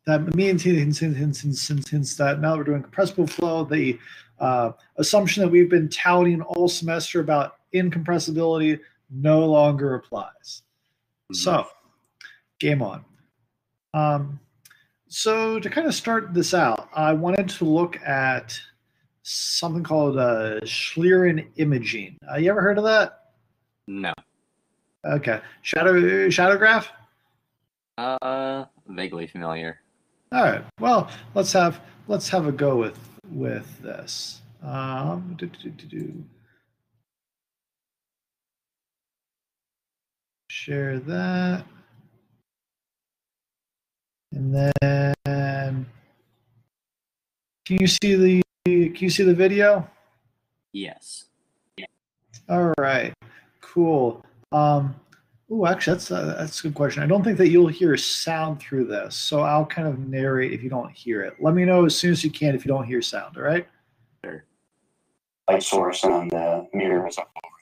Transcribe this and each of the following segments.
that means since that now that we're doing compressible flow, the assumption that we've been touting all semester about incompressibility no longer applies. So, game on. So to kind of start this out, I wanted to look at something called Schlieren imaging. You ever heard of that? No. Okay. Shadowgraph? Vaguely familiar. All right. Well, let's have a go with this. Share that, and then can you see the video? Yes. All right. Cool. Oh, actually, that's a good question. I don't think that you'll hear sound through this, so I'll kind of narrate if you don't hear it. Let me know as soon as you can if you don't hear sound. All right. Sure. Light source on the mirror is up over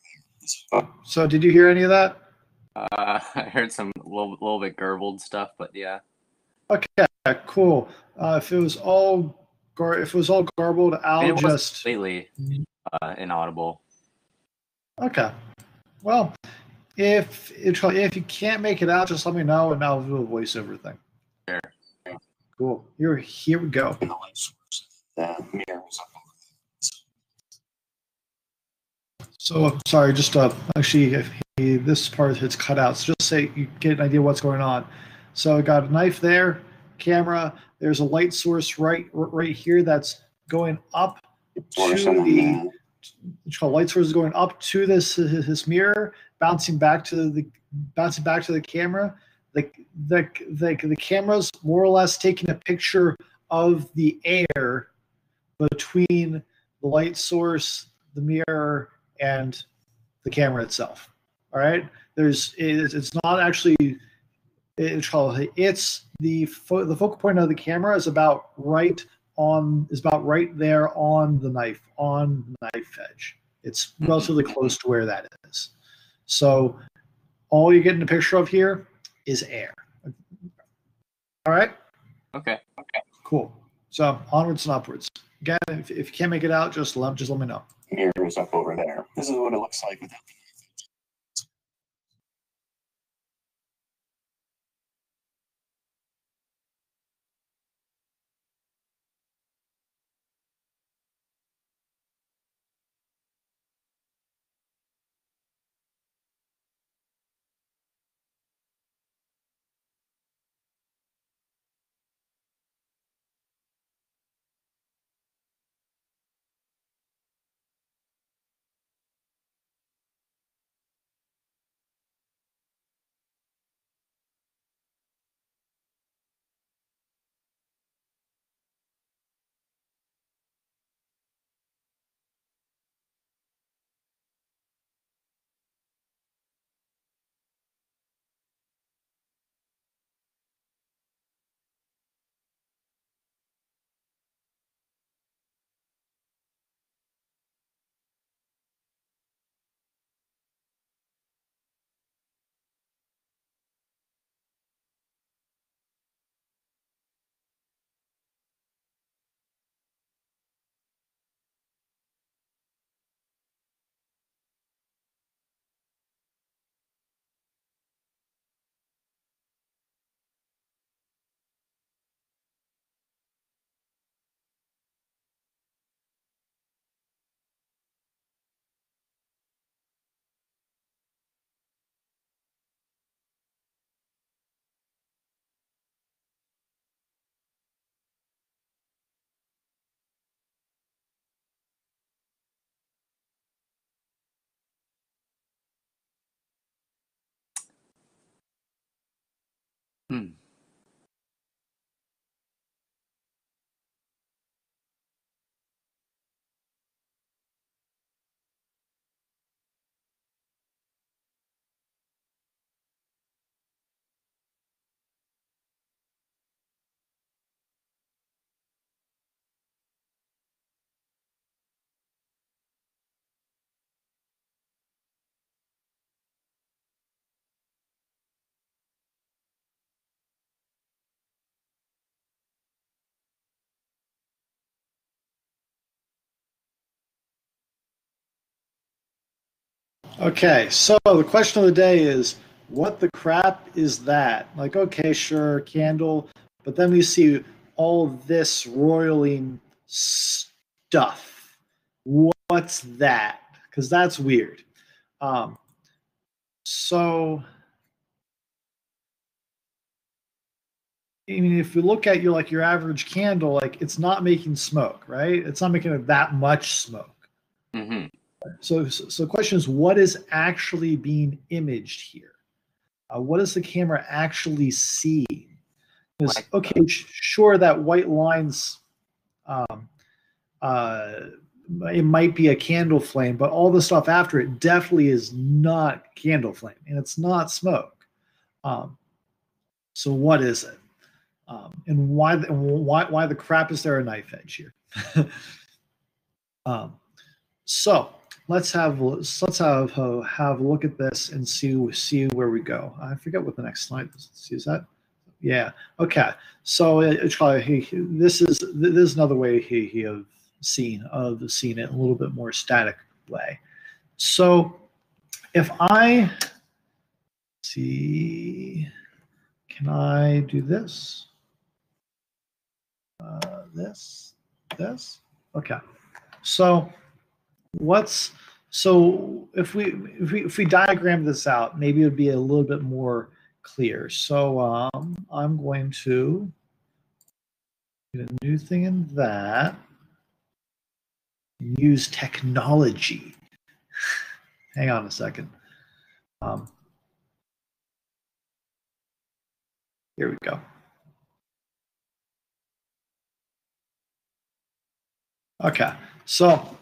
there. So, did you hear any of that? I heard some little bit garbled stuff, but yeah. Okay. Cool. If it was all garbled, I'll It just was completely inaudible. Okay. Well, if you can't make it out, just let me know and I'll do a voiceover thing. Sure. Cool. Here we go. And the light source, the mirror is up over So sorry, just actually, if this part is cut out, so just say you get an idea what's going on. So I got a knife there, camera. There's a light source right here that's going up to the. Light source is going up to this mirror, bouncing back to the camera. The camera's more or less taking a picture of the air between the light source, the mirror, and the camera itself. All right. It's not actually. It's the focal point of the camera is about right there on the knife edge. It's relatively close to where that is. So all you're getting a picture of here is air. All right. Okay. Cool. So onwards and upwards. Again, if you can't make it out, just let me know. mirror is up over there. This is what it looks like without the Hmm. Okay, so the question of the day is, what the crap is that? Like, okay, sure, candle, but then we see all this roiling stuff. What's that? Because that's weird. Um, so, I mean, if you look at your average candle, like it's not making smoke, right? It's not making that much smoke. Mm-hmm. So the question is, what is actually being imaged here? What does the camera actually see? Because Like okay, sure, that white line's um, uh, it might be a candle flame, but all the stuff after it definitely is not candle flame, and it's not smoke. Um, so what is it? And why the crap is there a knife edge here? um, so let's have a look at this and see where we go. I forget what the next slide is. Let's see, is that? Yeah. Okay. So this is another way he have seen it a little bit more static way. So if I see, can I do this? This. Okay. So if we diagram this out, maybe it would be a little bit more clear. So I'm going to get a new thing in that. Use technology. Hang on a second. Here we go. Okay, so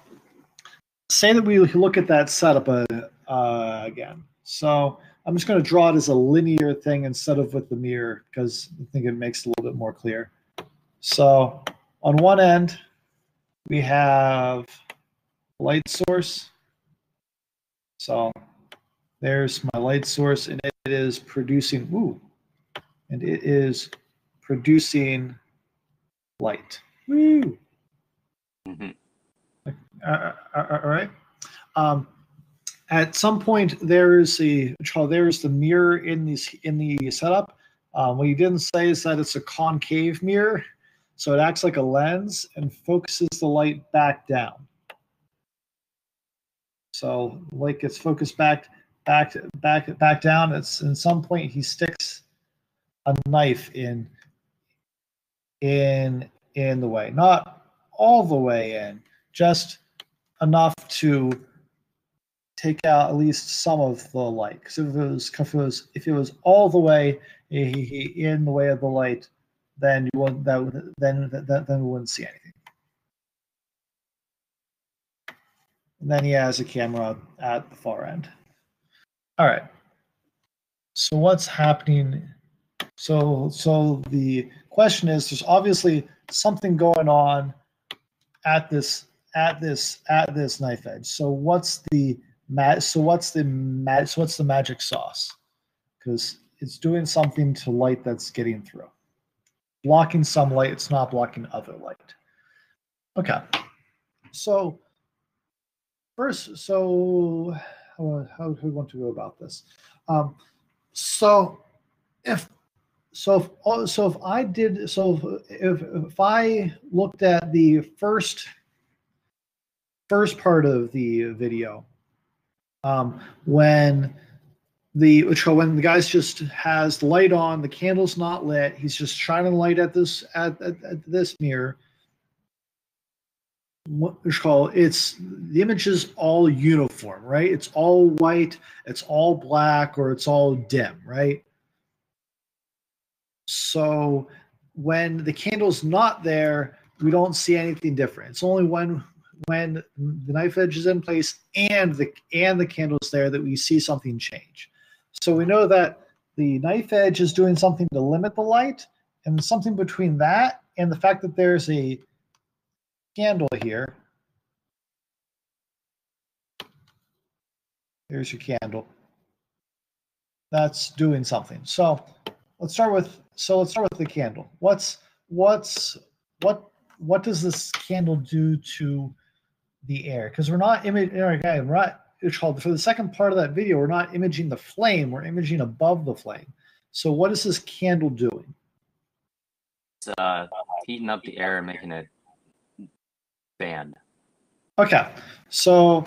say that we look at that setup again. So I'm just going to draw it as a linear thing instead of with the mirror because I think it makes it a little bit more clear. So on one end, we have light source. So there's my light source, and it is producing, light. Woo! Mm-hmm. All right. At some point, there's the mirror in the setup. What you didn't say is that it's a concave mirror, so it acts like a lens and focuses the light back down. So light gets focused back down. It's in some point he sticks a knife in the way, not all the way in, just enough to take out at least some of the light. Because if it was all the way in the way of the light, then you wouldn't then we wouldn't see anything. And then he has a camera at the far end. All right. So what's happening? So the question is, there's obviously something going on at this knife edge. So what's the magic sauce? Because it's doing something to light that's getting through. Blocking some light, it's not blocking other light. Okay. So first, how do we want to go about this? If I looked at the first part of the video, when the guy's just has the light on, the candle's not lit, he's just shining light at this mirror. It's the image is all uniform, right? It's all white, it's all black, or it's all dim, right? So when the candle's not there, we don't see anything different. It's only when the knife edge is in place and the candle's there that we see something change. So we know that the knife edge is doing something to limit the light, and something between that and the fact that there's a candle here. Here's your candle. That's doing something. So let's start with the candle. What does this candle do to the air? Because we're not it's called, for the second part of that video, we're not imaging the flame, we're imaging above the flame. So what is this candle doing? It's heating up the air and making it expand. Okay, so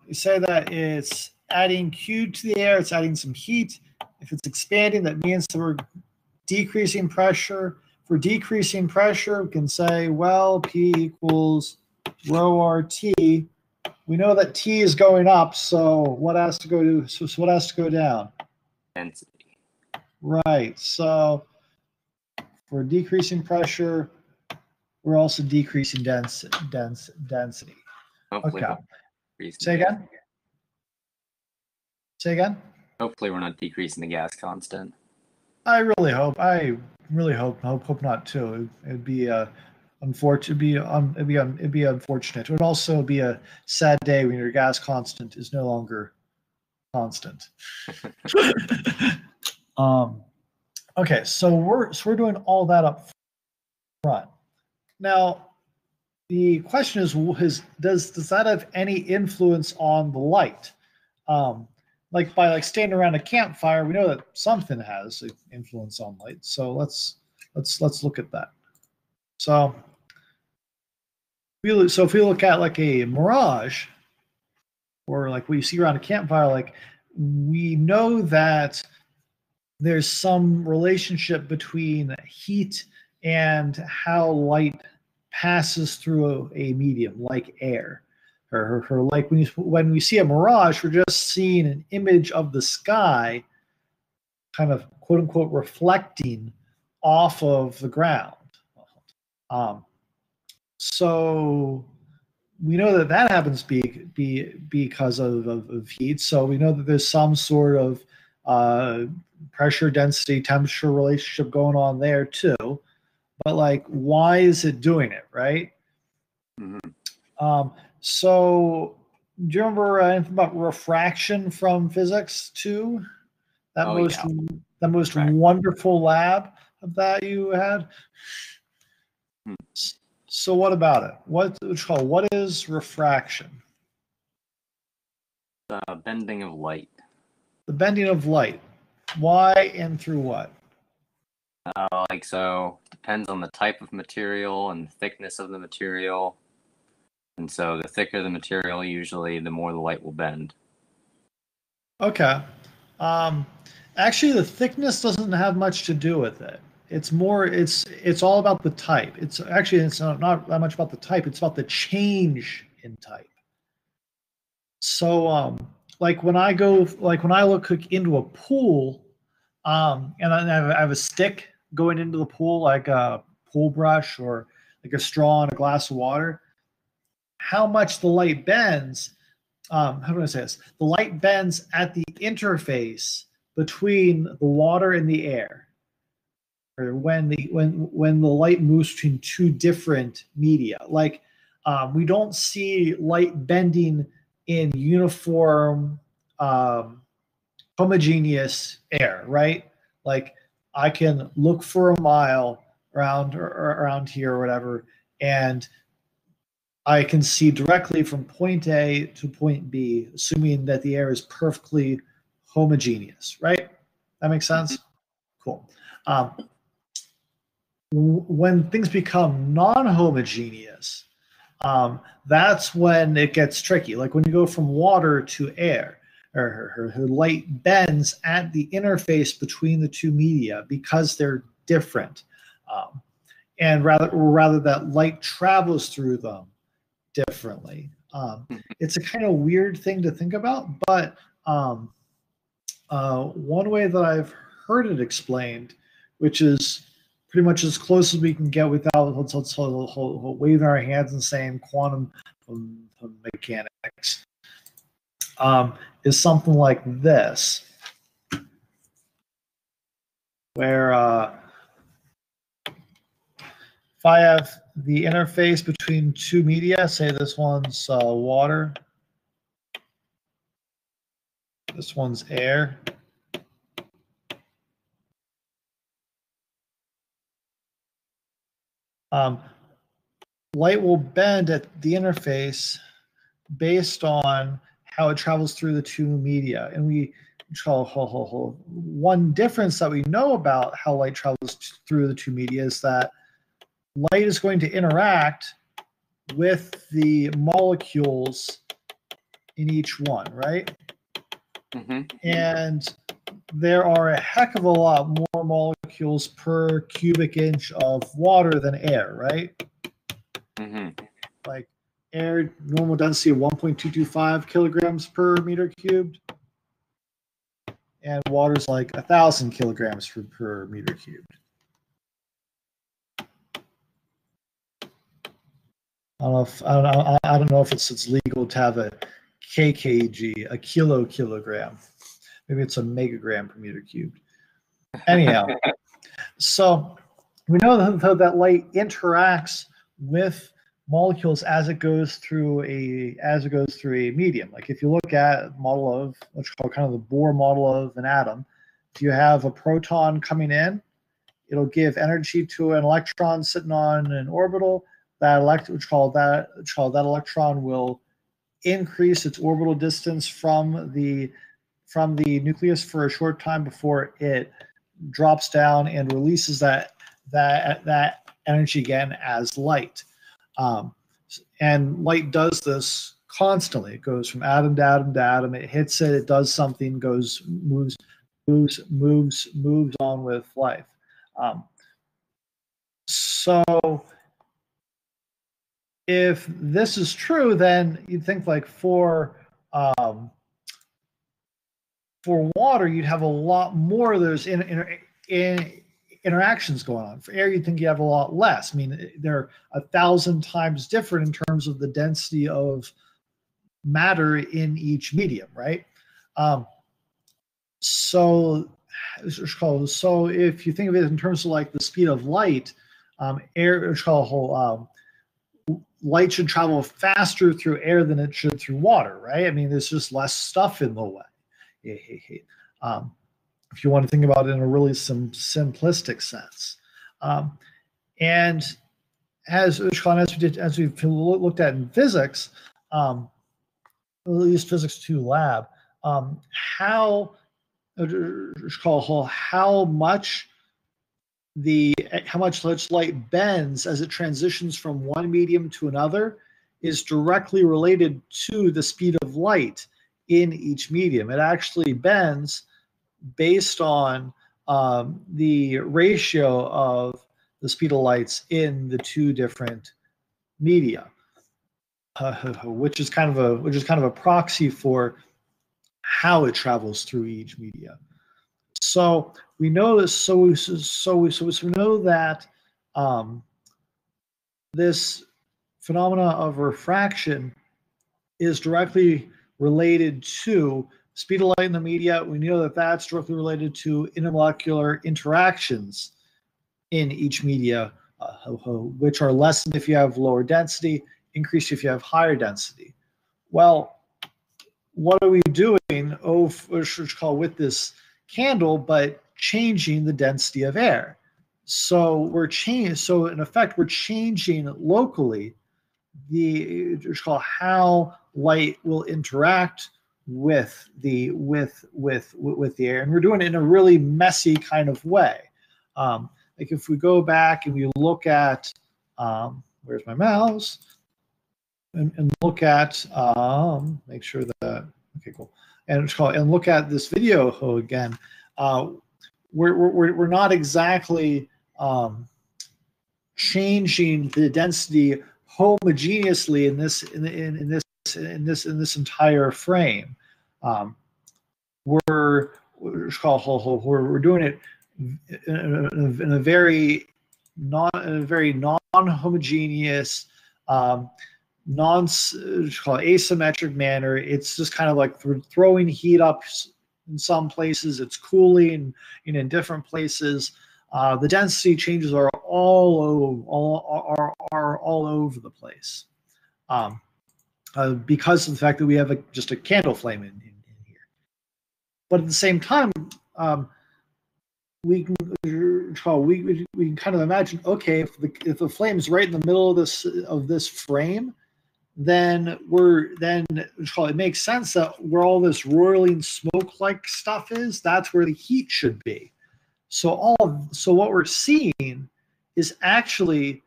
you say that it's adding Q to the air, it's adding some heat. If it's expanding, that means that we're decreasing pressure. For decreasing pressure, we can say, well, P equals rho RT. We know that T is going up, so what has to go to? So what has to go down? Density. Right. So for decreasing pressure, we're also decreasing density. Hopefully Okay. decreasing Say again. Say again. Hopefully we're not decreasing the gas constant. I really hope not too. It'd be unfortunate. It'd be unfortunate. It would also be a sad day when your gas constant is no longer constant. Okay, so we're doing all that up front. Now, the question is does that have any influence on the light? Like by standing around a campfire, we know that something has an influence on light. So let's look at that. So if we look at like a mirage, or like what you see around a campfire, like we know that there's some relationship between heat and how light passes through a medium like air. Or like when we see a mirage, we're just seeing an image of the sky kind of quote unquote reflecting off of the ground. So we know that happens because of heat. So we know that there's some sort of pressure, density, temperature relationship going on there too. But like, why is it doing it, right? Mm-hmm. So do you remember anything about refraction from physics too? That most wonderful lab that you had. So what about it? What is refraction? The bending of light. The bending of light. Why and through what? So depends on the type of material and the thickness of the material. And so the thicker the material, usually the more the light will bend. Okay. Actually, the thickness doesn't have much to do with it. It's all about the type. It's not that much about the type. It's about the change in type. So, like when I look into a pool, and I have a stick going into the pool, like a pool brush or like a straw in a glass of water, how much the light bends. How do I say this? The light bends at the interface between the water and the air, or when the light moves between two different media. Like we don't see light bending in uniform, homogeneous air, right? Like I can look for a mile around here or whatever, and I can see directly from point A to point B, assuming that the air is perfectly homogeneous, right? That makes sense? Cool. When things become non-homogeneous, that's when it gets tricky. Like when you go from water to air, or light bends at the interface between the two media because they're different. And rather that light travels through them differently. It's a kind of weird thing to think about, but one way that I've heard it explained, which is pretty much as close as we can get without let's waving our hands and saying quantum mechanics, is something like this, where if I have the interface between two media, say this one's water, this one's air. Light will bend at the interface based on how it travels through the two media. And one difference that we know about how light travels through the two media is that light is going to interact with the molecules in each one, right? Mm-hmm. And there are a heck of a lot more molecules per cubic inch of water than air, right? Mm-hmm. Like air, normal density of 1.225 kilograms per meter cubed, and water's like 1,000 kilograms per meter cubed. I don't know if it's legal to have a kkg, a kilogram. Maybe it's a megagram per meter cubed. Anyhow, so we know that light interacts with molecules as it goes through a medium. Like if you look at a model of what's called kind of the Bohr model of an atom, if you have a proton coming in, it'll give energy to an electron sitting on an orbital. That electron will increase its orbital distance from the nucleus for a short time before it drops down and releases that energy again as light. And light does this constantly. It goes from atom to atom to atom. It hits it. It does something. Moves on with life. So if this is true, then you'd think like for water, you'd have a lot more of those interactions going on. For air, you'd think you have a lot less. I mean, they're 1,000 times different in terms of the density of matter in each medium, right? So if you think of it in terms of like the speed of light, light should travel faster through air than it should through water, right? I mean, there's just less stuff in the way. If you want to think about it in a really simplistic sense. And as we've looked at in physics, at least Physics 2 lab, how much light bends as it transitions from one medium to another is directly related to the speed of light in each medium. It actually bends based on the ratio of the speed of lights in the two different media, which is kind of a proxy for how it travels through each media. So we know this. So we know that this phenomena of refraction is directly related to speed of light in the media. We know that that's directly related to intermolecular interactions in each media, which are lessened if you have lower density, increased if you have higher density. Well, what are we doing with this candle but changing the density of air? So in effect, we're changing locally how light will interact with the air, and we're doing it in a really messy kind of way. Like if we go back and we look at where's my mouse, and look at make sure that okay, cool, and look at this video again. We're not exactly changing the density homogeneously in this entire frame. We're doing it in a very non-homogeneous, asymmetric manner. It's just kind of like throwing heat up in some places. It's cooling in different places. The density changes are all over the place because of the fact that we have just a candle flame in here. But at the same time, we can kind of imagine, okay, if the flame is right in the middle of this frame, then it makes sense that where all this roiling smoke-like stuff is, that's where the heat should be. So what we're seeing is actually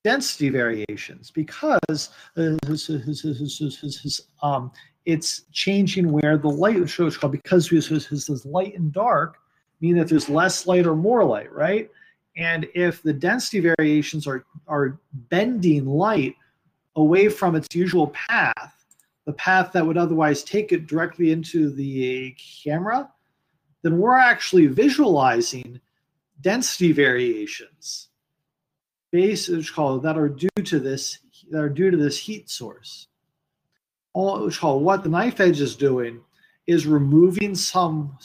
density variations because it's changing where the light shows because this light and dark mean that there's less light or more light, right? And if the density variations are bending light away from its usual path, the path that would otherwise take it directly into the camera, then we're actually visualizing density variations that are due to this heat source. What the knife edge is doing is removing some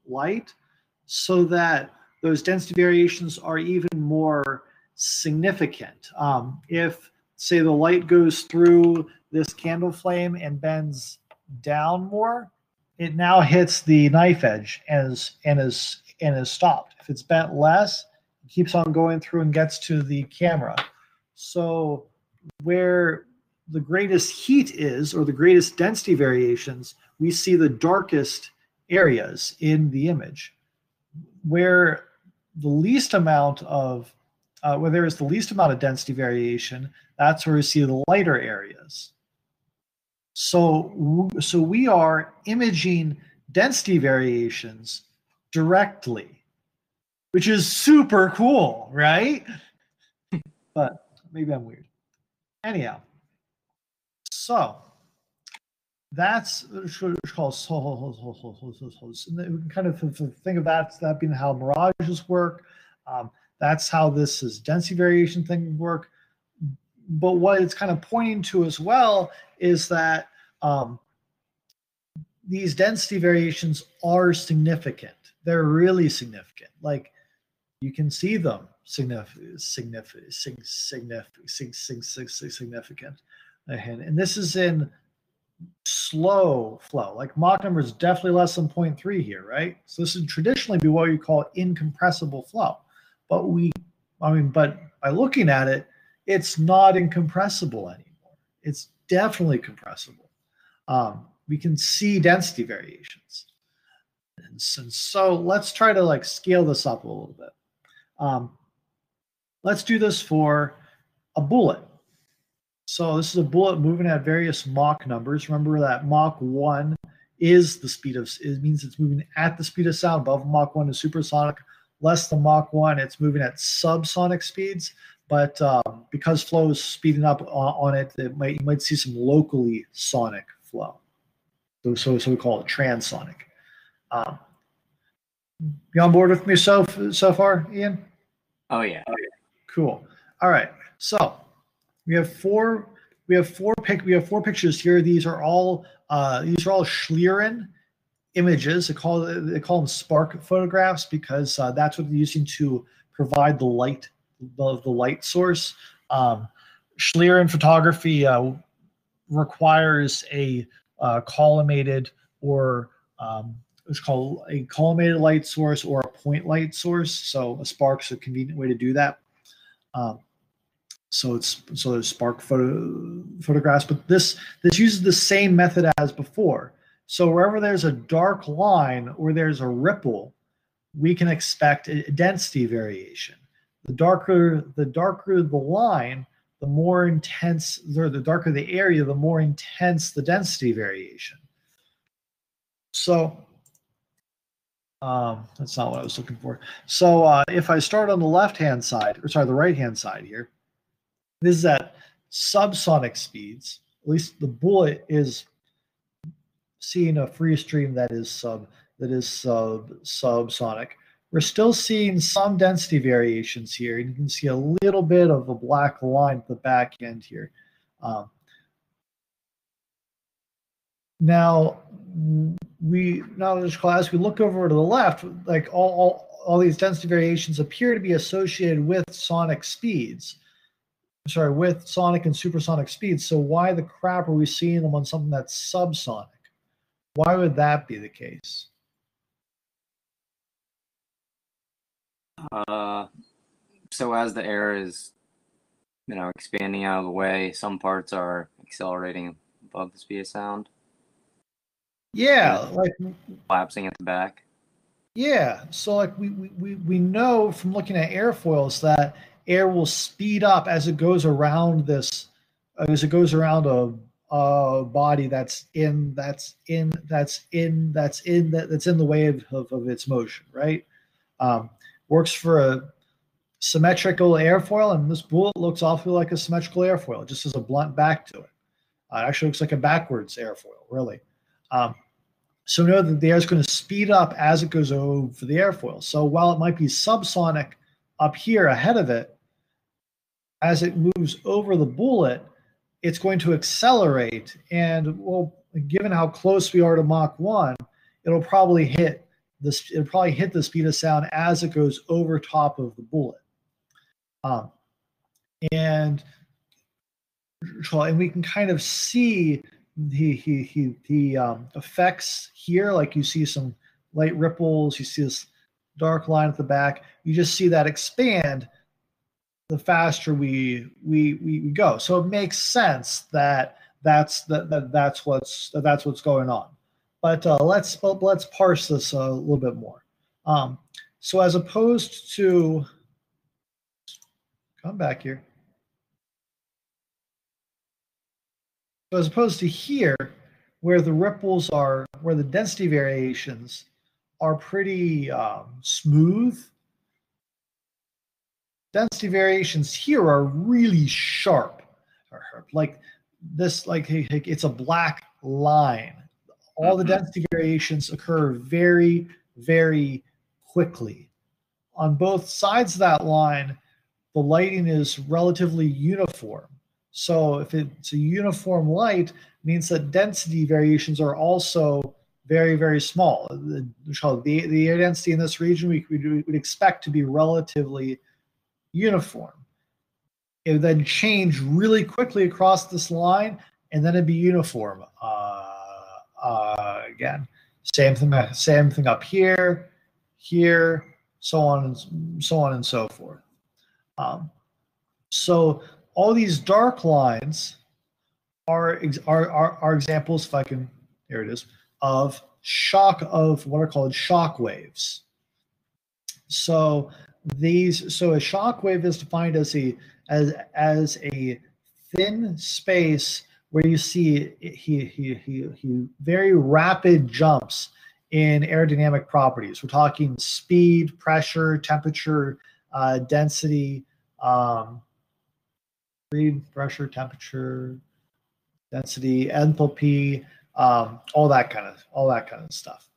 light so that those density variations are even more significant. If, say, the light goes through this candle flame and bends down more, it now hits the knife edge and is stopped. If it's bent less, it keeps on going through and gets to the camera. So where the greatest heat is, or the greatest density variations, we see the darkest areas in the image. Where the least amount of where there is the least amount of density variation, that's where we see the lighter areas. So we are imaging density variations directly, which is super cool, right? But maybe I'm weird. Anyhow, so that's called kind of think of that being how mirages work. That's how this is density variation thing work. But what it's kind of pointing to as well is that these density variations are significant. They're really significant. Like you can see them significant. And this is in slow flow. Like Mach number is definitely less than 0.3 here, right? So this would traditionally be what you call incompressible flow. But by looking at it, it's not incompressible anymore. It's definitely compressible. We can see density variations. And so let's try to scale this up a little bit. Let's do this for a bullet. So this is a bullet moving at various Mach numbers. Remember that Mach 1 is the speed of, it means it's moving at the speed of sound. Above Mach 1 is supersonic. Less than Mach 1, it's moving at subsonic speeds. But because flow is speeding up on it, you might see some locally sonic flow. So we call it transonic. You on board with me so far, Ian? Oh yeah. Cool. All right. So we have four pictures here. These are all Schlieren images. They call them spark photographs because that's what they're using to provide the light source. Schlieren photography requires a collimated or it's called a collimated light source or a point light source. So a spark is a convenient way to do that. So there's spark photographs, but this uses the same method as before. So wherever there's a dark line or there's a ripple, we can expect a density variation. The darker the line, the more intense, or the darker the area, the more intense the density variation. So that's not what I was looking for. So if I start on the left-hand side, or sorry, the right-hand side here, this is at subsonic speeds. At least the bullet is seeing a free stream that is subsonic. We're still seeing some density variations here. You can see a little bit of a black line at the back end here. Now in this class, we look over to the left, like all these density variations appear to be associated with sonic speeds. Sorry, with sonic and supersonic speeds. So why the crap are we seeing them on something that's subsonic? Why would that be the case? So as the air is expanding out of the way. Some parts are accelerating above the speed of sound. Yeah, like collapsing at the back. Yeah, so like we know from looking at airfoils that air will speed up as it goes around a body that's in the way of its motion, right? Works for a symmetrical airfoil, and this bullet looks awfully like a symmetrical airfoil. It just has a blunt back to it. It actually looks like a backwards airfoil, really. So know that the air is going to speed up as it goes over the airfoil. So while it might be subsonic up here ahead of it, as it moves over the bullet, it's going to accelerate. And well, given how close we are to Mach 1, it'll probably hit the speed of sound as it goes over top of the bullet. And we can kind of see the effects here. Like you see some light ripples, you see this dark line at the back. You just see that expand the faster we go. So it makes sense that that's what's going on. But let's parse this a little bit more. So as opposed to, come back here. So as opposed to here, where the ripples are, where the density variations are pretty smooth, density variations here are really sharp. Like this, like it's a black line. All the density variations occur very, very quickly. On both sides of that line, the lighting is relatively uniform. So if it's a uniform light, it means that density variations are also very, very small. The air density in this region we would expect to be relatively uniform. It would then change really quickly across this line, and then it'd be uniform again. Same thing up here, so on and so forth. So all these dark lines are examples, if I can, here it is, of what are called shock waves. So a shock wave is defined as a thin space where you see very rapid jumps in aerodynamic properties. We're talking speed, pressure, temperature, density, pressure, temperature, density, enthalpy, all that kind of stuff.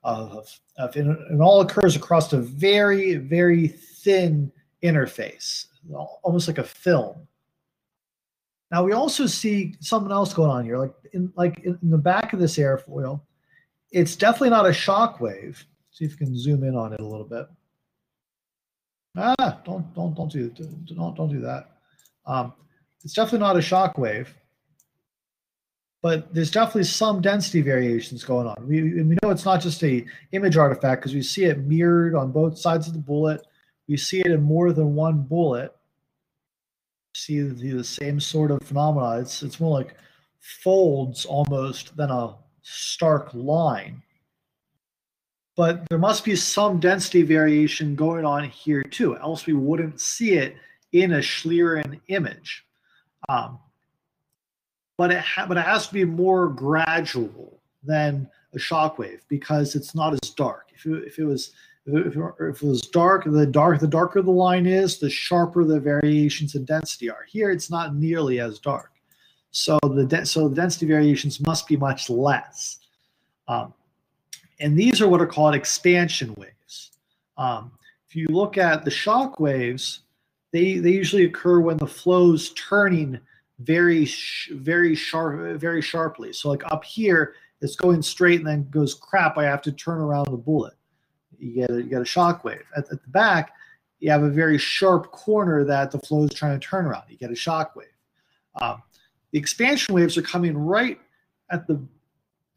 And all occurs across a very, very thin interface, almost like a film. Now we also see something else going on here, like in the back of this airfoil. It's definitely not a shock wave. See if you can zoom in on it a little bit. Don't do that. It's definitely not a shock wave, but there's definitely some density variations going on. We know it's not just a image artifact because we see it mirrored on both sides of the bullet. We see it in more than one bullet. See the same sort of phenomena. It's more like folds almost than a stark line. But there must be some density variation going on here too, else we wouldn't see it in a Schlieren image. But it has to be more gradual than a shockwave because it's not as dark. If it was dark, the darker the line is, the sharper the variations in density are. Here, it's not nearly as dark, so the density variations must be much less. And these are what are called expansion waves. If you look at the shock waves, they usually occur when the flow's turning very sharply. So like up here, it's going straight and then goes, crap, I have to turn around the bullet. You get a shock wave. At the back, you have a very sharp corner that the flow is trying to turn around. You get a shock wave. The expansion waves are coming right at the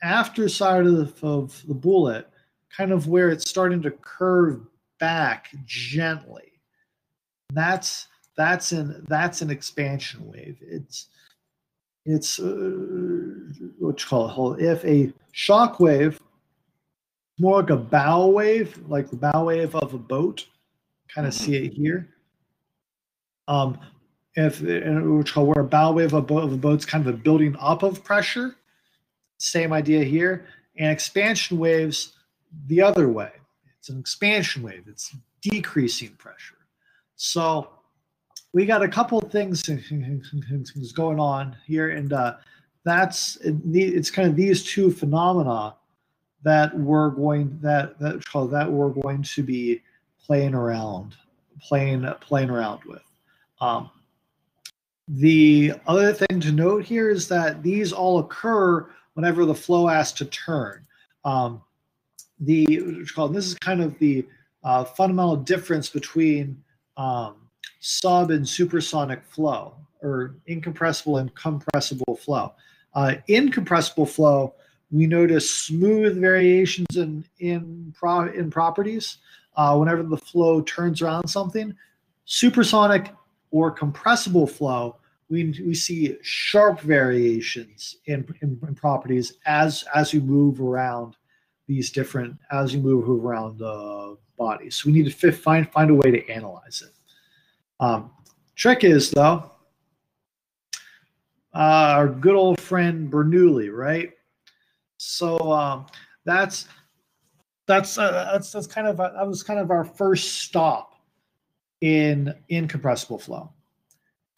after side of the bullet, kind of where it's starting to curve back gently. That's That's an expansion wave. It's what you call it. If a shock wave, more like a bow wave, like the bow wave of a boat, kind of see it here. If where a bow wave of a boat's kind of a building up of pressure, same idea here. And expansion waves the other way. It's an expansion wave. It's decreasing pressure. So we got a couple of things going on here, and it's kind of these two phenomena that we're going to be playing around with. The other thing to note here is that these all occur whenever the flow has to turn. This is kind of the fundamental difference between sub and supersonic flow, or incompressible and compressible flow. Incompressible flow, we notice smooth variations in properties whenever the flow turns around something. Supersonic or compressible flow, we see sharp variations in properties as we move around bodies. So we need to find a way to analyze it. Trick is, though, our good old friend Bernoulli, right? So that was kind of our first stop in incompressible flow.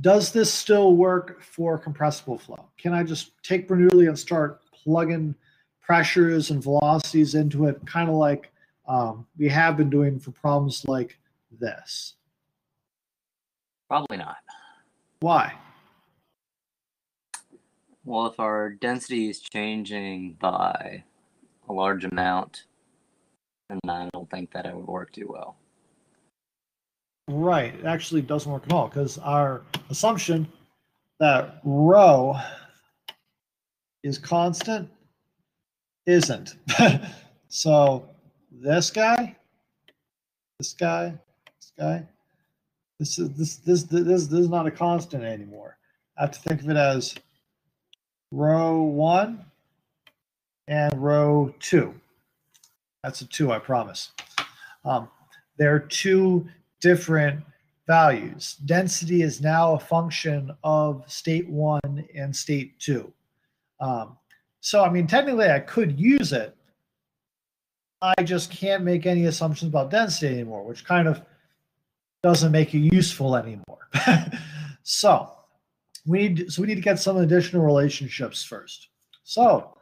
Does this still work for compressible flow? Can I just take Bernoulli and start plugging pressures and velocities into it, kind of like we have been doing for problems like this? Probably not. Why? Well, if our density is changing by a large amount, then I don't think that it would work too well. Right. It actually doesn't work at all, because our assumption that rho is constant isn't. So this guy, this is not a constant anymore. I have to think of it as rho 1 and rho 2. That's a 2, I promise. There are two different values. Density is now a function of state 1 and state 2. So, I mean, technically I could use it. I just can't make any assumptions about density anymore, which kind of doesn't make it useful anymore. So we need to get some additional relationships first. So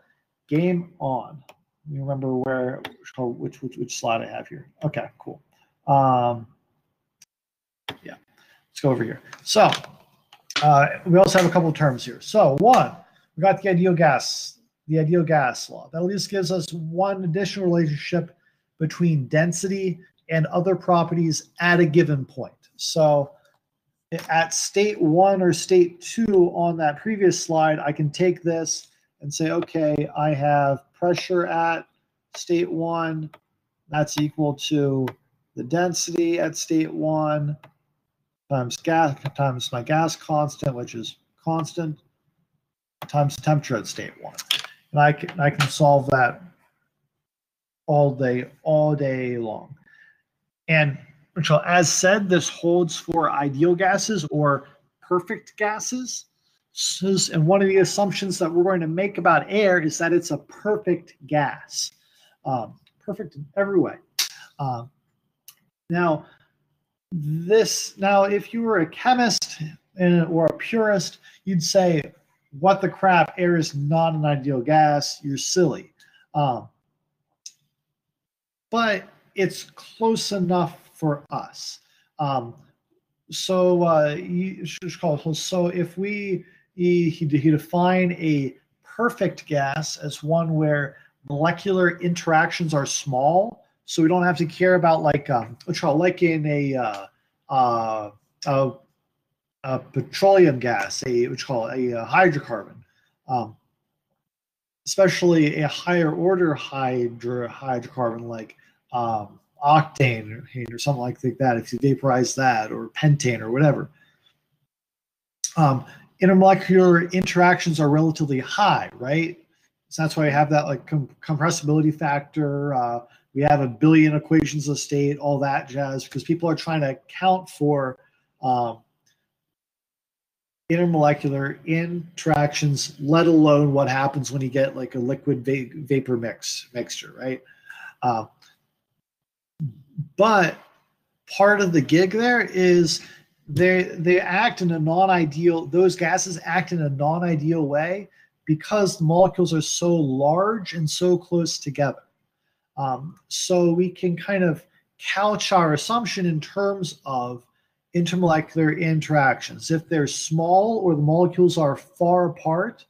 game on. You remember which slide I have here? Okay, cool. Yeah, let's go over here. So we also have a couple of terms here. So one, we got the ideal gas law. That at least gives us one additional relationship between density and other properties at a given point. So at state 1 or state 2 on that previous slide, I can take this and say, okay, I have pressure at state 1. That's equal to the density at state 1 times my gas constant, which is constant, times temperature at state 1. And I can solve that all day long. And as said, this holds for ideal gases or perfect gases. And one of the assumptions that we're going to make about air is that it's a perfect gas, perfect in every way. Now, if you were a chemist or a purist, you'd say, "What the crap? Air is not an ideal gas. You're silly." But it's close enough for us. So if we define a perfect gas as one where molecular interactions are small, so we don't have to care about like in a petroleum gas, a hydrocarbon, especially a higher order hydrocarbon like octane or something like that. If you vaporize that, or pentane or whatever, Intermolecular interactions are relatively high, right? So that's why we have that like compressibility factor. We have a billion equations of state, all that jazz, because people are trying to account for intermolecular interactions, let alone what happens when you get like a liquid vapor mixture, right? But part of the gig there is they act in a non-ideal. Those gases act in a non-ideal way because the molecules are so large and so close together. So we can kind of couch our assumption in terms of intermolecular interactions. If they're small or the molecules are far apart,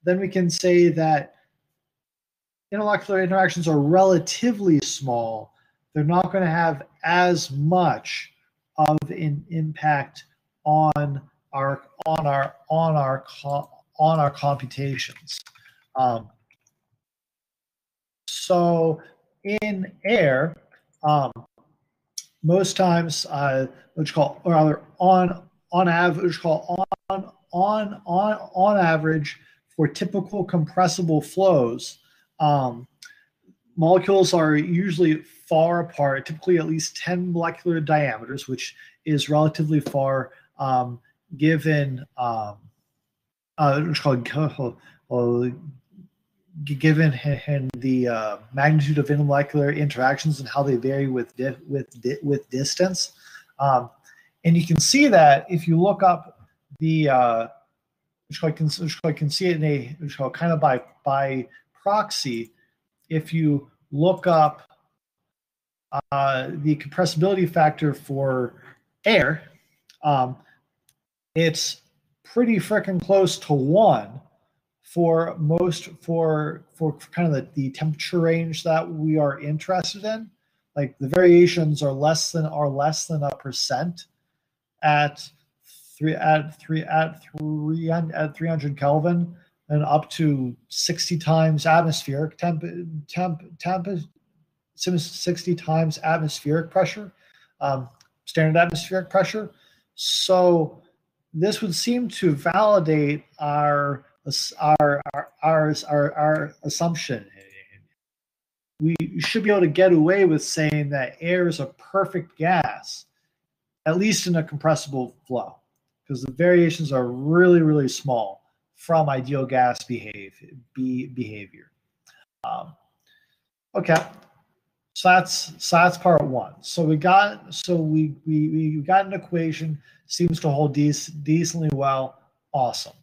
then we can say that intermolecular interactions are relatively small. They're not going to have as much of an impact on our computations. So in air, most times, what you call, or rather, on average, for typical compressible flows, molecules are usually far apart, typically at least 10 molecular diameters, which is relatively far, given given the magnitude of intermolecular interactions and how they vary with distance. And you can see that if you look up the, which I can see it in a kind of by proxy. If you look up the compressibility factor for air, it's pretty freaking close to 1 for most for kind of the temperature range that we are interested in. Like the variations are less than a percent at 300 Kelvin and up to 60 times atmospheric 60 times atmospheric pressure, standard atmospheric pressure. So this would seem to validate our assumption. We should be able to get away with saying that air is a perfect gas, at least in a compressible flow, because the variations are really, really small from ideal gas behavior. Okay, so that's part one. So we got an equation, seems to hold decently well. Awesome.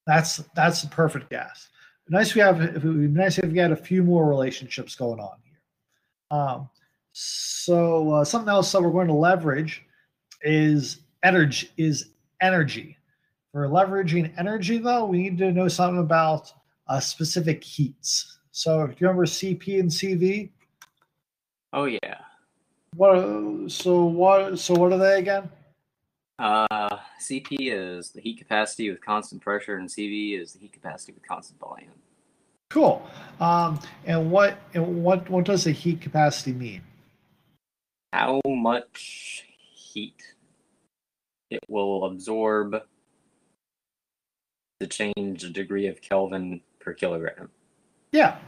That's the perfect gas. Nice if we had a few more relationships going on here. So something else that we're going to leverage is energy. For leveraging energy, though, we need to know something about specific heats. So if you remember CP and CV. Oh yeah. What are they again? CP is the heat capacity with constant pressure, and CV is the heat capacity with constant volume. Cool. And what does the heat capacity mean? How much heat it will absorb to change the degree of Kelvin per kilogram. Yeah,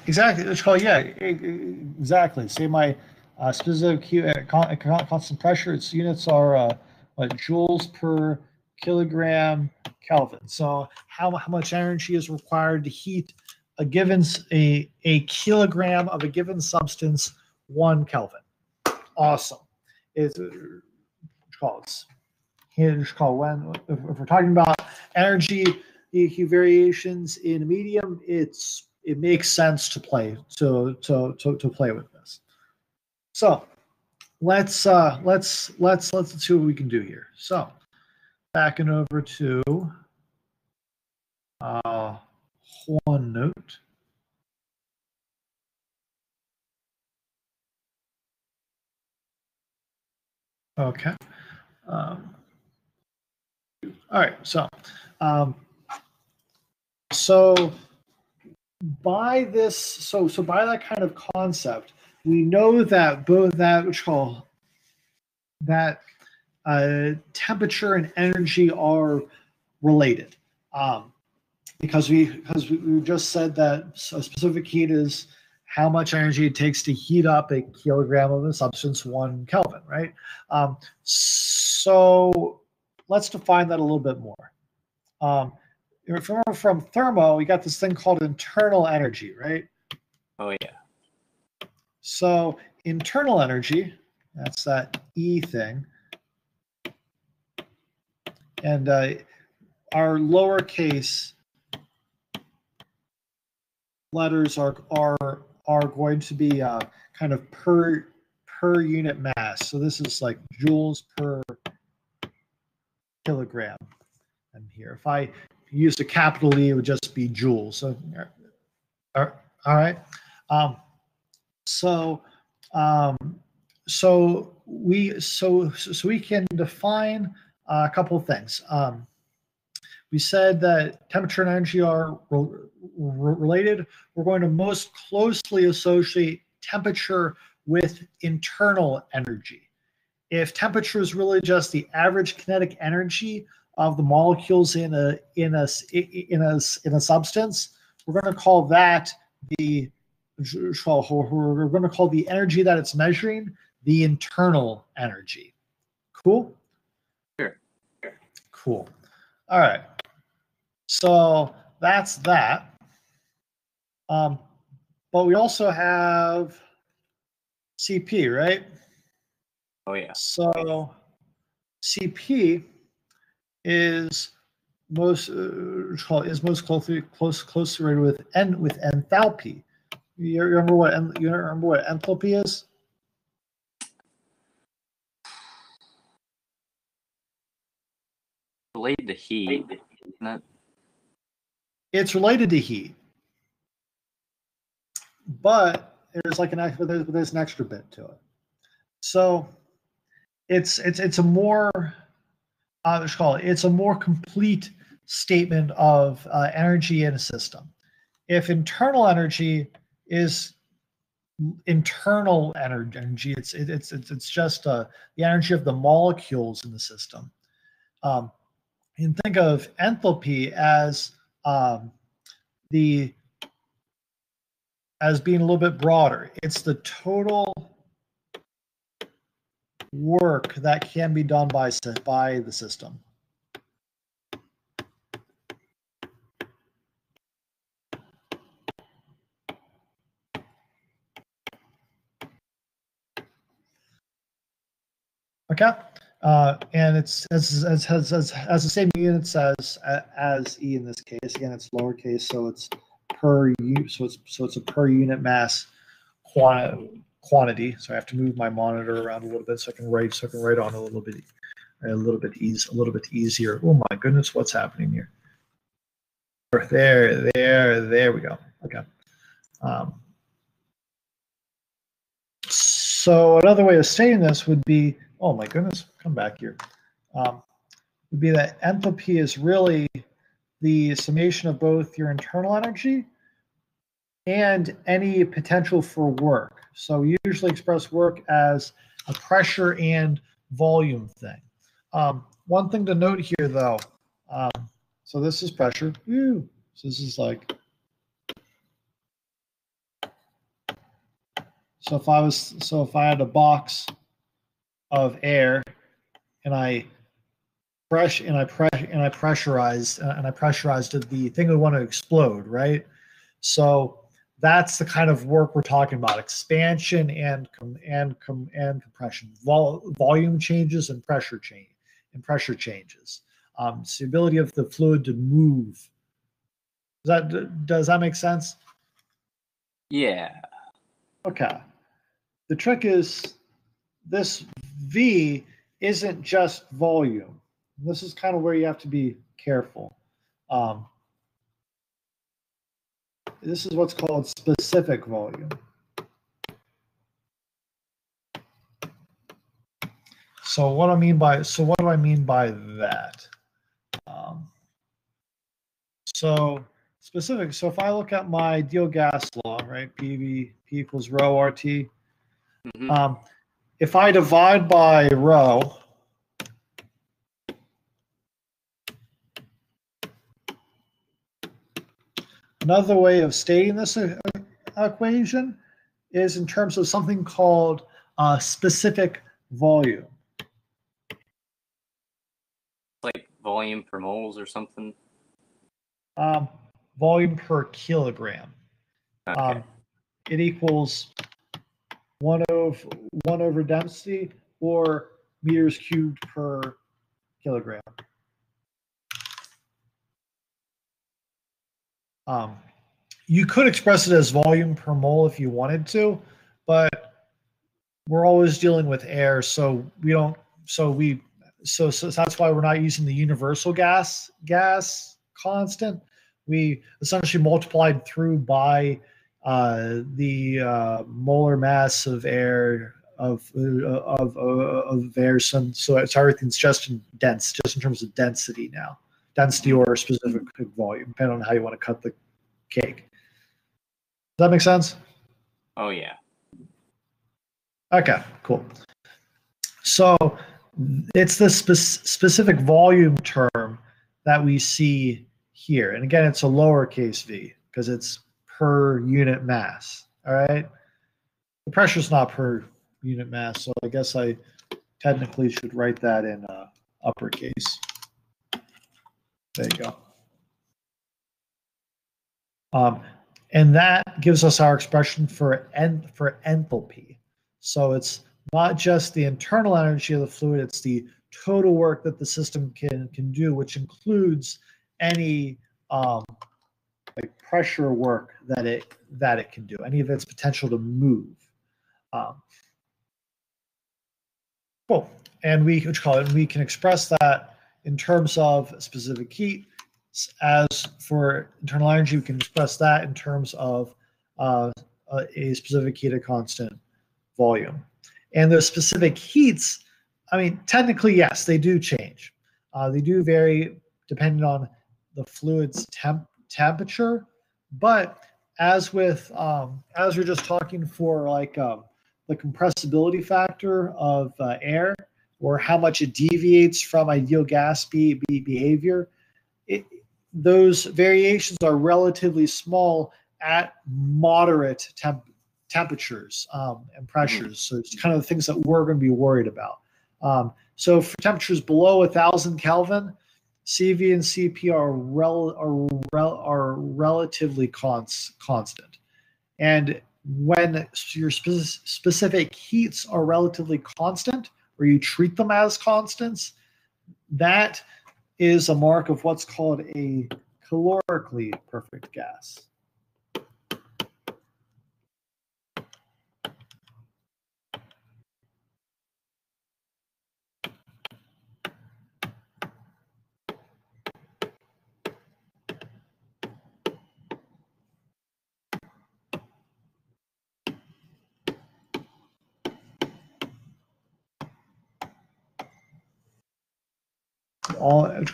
exactly. It's called exactly. Say my specific constant pressure. Its units are joules per kilogram Kelvin. So how much energy is required to heat a kilogram of a given substance 1 Kelvin? Awesome. It's called when if we're talking about energy variations in a medium, it makes sense to play with this. So let's see what we can do here. So backing over to OneNote. Okay. All right. So by this, so by that kind of concept, we know that both that temperature and energy are related. Because we just said that a specific heat is how much energy it takes to heat up a kilogram of a substance 1 Kelvin, right? So let's define that a little bit more. Remember from thermo, we got this thing called internal energy, right? Oh yeah. So internal energy, that's that E thing, and our lowercase letters are going to be kind of per unit mass. So this is like joules per kilogram. And here, if I used a capital E, it would just be joules. So, all right. So we can define a couple of things. We said that temperature and energy are related. We're going to most closely associate temperature with internal energy. If temperature is really just the average kinetic energy of the molecules in a substance, we're going to call that the energy that it's measuring the internal energy. Cool? Sure. Cool. All right. So that's that. But we also have CP, right? Oh yeah. So CP is most closely related with enthalpy. You remember what enthalpy is? Related to heat, isn't it? It's related to heat, but there's an extra bit to it. So it's a more it's a more complete statement of energy in a system. If internal energy is internal energy, it's just the energy of the molecules in the system. You can think of enthalpy as being a little bit broader. It's the total work that can be done by the system. Okay, and it's has the same units as E in this case. Again, it's lowercase, so it's it's a per unit mass quantity. So I have to move my monitor around a little bit so I can write on a little bit easier. Oh my goodness, what's happening here? There we go. Okay. So another way of stating this would be, oh my goodness, come back here. Would be that enthalpy is really the summation of both your internal energy and any potential for work. So we usually express work as a pressure and volume thing. One thing to note here, though, so this is pressure. Woo. So this is like, so if I had a box of air and I pressurized the thing would want to explode, right? So that's the kind of work we're talking about: expansion and compression, volume changes and pressure changes. It's the ability of the fluid to move. Does that make sense? Yeah. Okay. The trick is this V isn't just volume. This is kind of where you have to be careful. This is what's called specific volume. So what do I mean by that? So specific. So if I look at my ideal gas law, right, P equals rho RT. Mm-hmm. If I divide by rho, Another way of stating this equation is in terms of something called specific volume. Like volume per moles or something? Volume per kilogram. Okay. It equals 1 over density, or meters cubed per kilogram. You could express it as volume per mole if you wanted to, but we're always dealing with air, so we don't. So that's why we're not using the universal gas constant. We essentially multiplied through by the molar mass of air of air. So it's everything's just in terms of density now, density or specific volume, depending on how you want to cut the cake. Does that make sense? Oh yeah. Okay, cool. So it's the specific volume term that we see here. And again, it's a lowercase v because it's per unit mass. All right. The pressure's not per unit mass, so I guess I technically should write that in uppercase. There you go. And that gives us our expression for enthalpy. So it's not just the internal energy of the fluid, it's the total work that the system can do, which includes any like pressure work that it can do, any of its potential to move. Cool. And we can express that in terms of specific heat. As for internal energy, we can express that in terms of a specific heat at constant volume. And those specific heats, I mean, technically, yes, they do change. They do vary depending on the fluid's temperature. But as with as we're just talking for like the compressibility factor of air, or how much it deviates from ideal gas behavior, those variations are relatively small at moderate temperatures and pressures. So it's kind of the things that we're going to be worried about. So for temperatures below 1,000 Kelvin, CV and CP are relatively constant. And when your specific heats are relatively constant, or you treat them as constants, that is a mark of what's called a calorically perfect gas.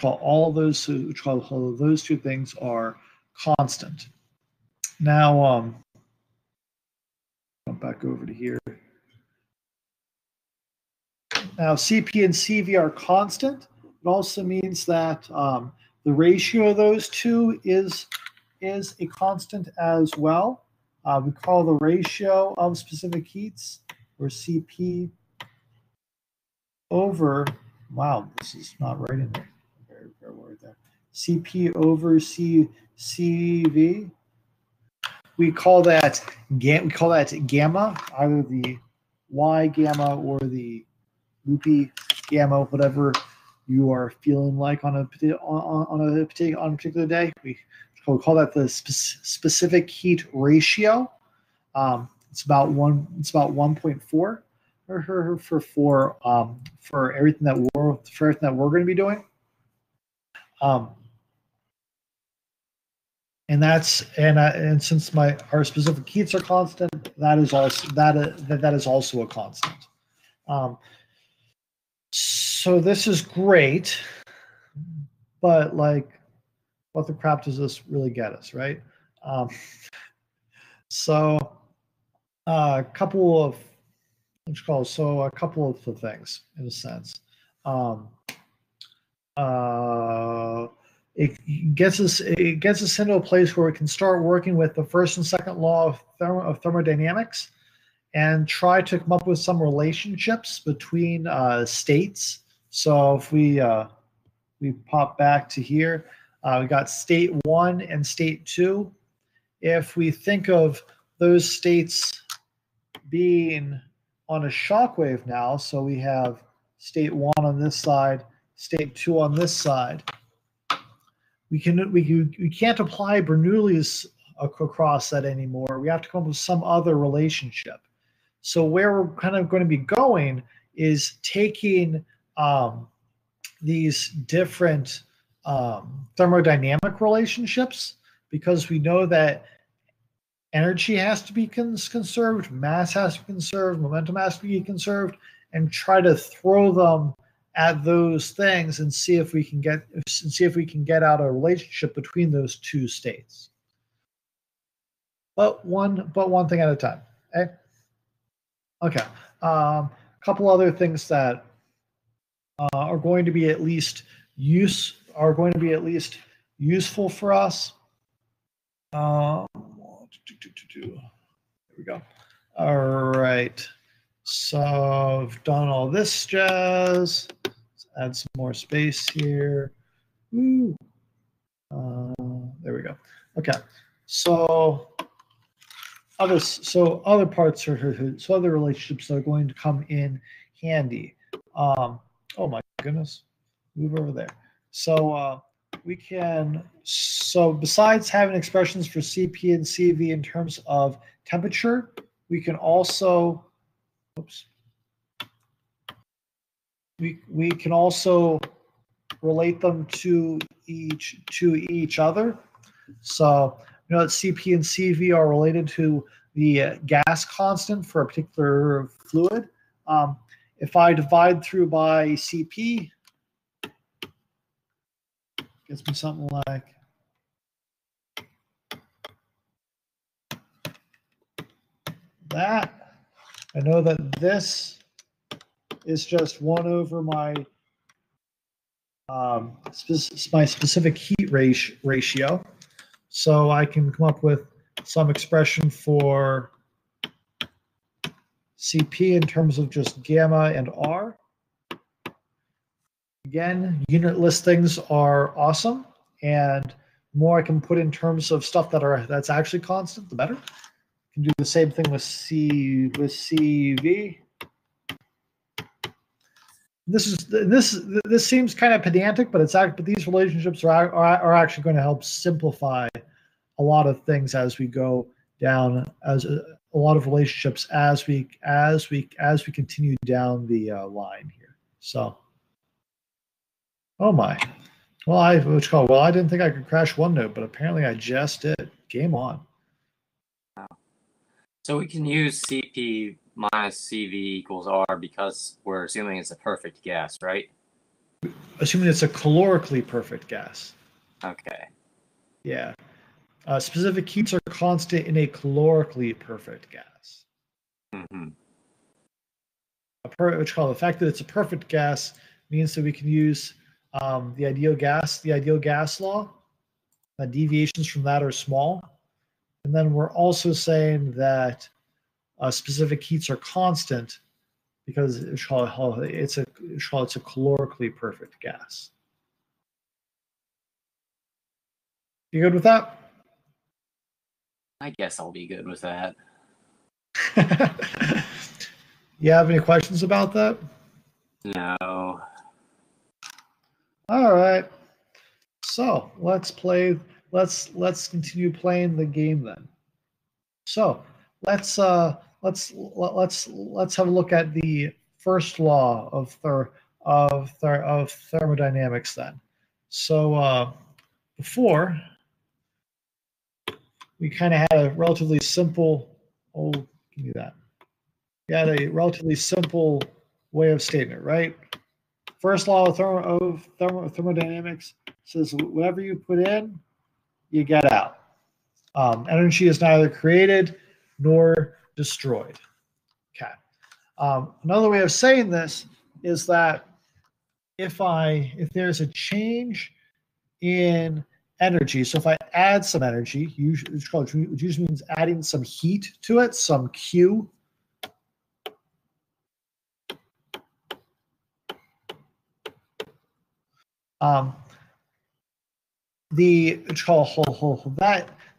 All of those two things are constant. Now, jump back over to here. Now, CP and CV are constant. It also means that the ratio of those two is a constant as well. We call the ratio of specific heats, or CP over, wow, this is not right in there. Very word there. CP over CV. We call that gamma, either the Y gamma or the loopy gamma, whatever you are feeling like on a particular day. We call that the specific heat ratio. It's about 1.4 for everything that we're going to be doing. And since our specific heats are constant, that is also a constant. So this is great, but like, what the crap does this really get us, right? So a couple of things in a sense. it gets us into a place where we can start working with the first and second law of thermodynamics and try to come up with some relationships between states. So if we pop back to here, we got state 1 and state 2. If we think of those states being on a shockwave now, so we have state 1 on this side, state 2 on this side, we can't apply Bernoulli's across that anymore. We have to come up with some other relationship. So where we're kind of going to be going is taking these different thermodynamic relationships, because we know that energy has to be conserved, mass has to be conserved, momentum has to be conserved, and try to throw them at those things and see if we can get out a relationship between those two states. But one thing at a time. Okay. A couple other things that are going to be at least useful for us. There we go. All right. So I've done all this jazz. Let's add some more space here. Ooh. There we go. Okay. So other relationships that are going to come in handy. Oh my goodness. Move over there. So besides having expressions for CP and CV in terms of temperature, we can also we can also relate them to each other. So you know that CP and CV are related to the gas constant for a particular fluid. If I divide through by CP, gets me something like that. I know that this is just 1 over my specific heat ratio. So I can come up with some expression for CP in terms of just gamma and R. Again, unitless things are awesome, and the more I can put in terms of stuff that's actually constant, the better. You can do the same thing with CV. This seems kind of pedantic, but these relationships are actually going to help simplify a lot of things as we go down, as a lot of relationships as we continue down the line here. So, oh my, well I didn't think I could crash OneNote, but apparently I just did. Game on. So we can use CP minus CV equals R because we're assuming it's a perfect gas, right? Assuming it's a calorically perfect gas. Okay. Yeah. Specific heats are constant in a calorically perfect gas. Mm-hmm. The fact that it's a perfect gas means that we can use the ideal gas law. Deviations from that are small. And then we're also saying that specific heats are constant because it's a calorically perfect gas. You good with that? I guess I'll be good with that. You have any questions about that? No. All right. So let's continue playing the game then. So let's have a look at the first law of thermodynamics then. So before we kind of had a relatively simple give me that. We had a relatively simple way of stating it, right? First law of thermodynamics says whatever you put in, you get out. Energy is neither created nor destroyed. Okay. Another way of saying this is that if there's a change in energy. So if I add some energy, which usually means adding some heat to it, some Q.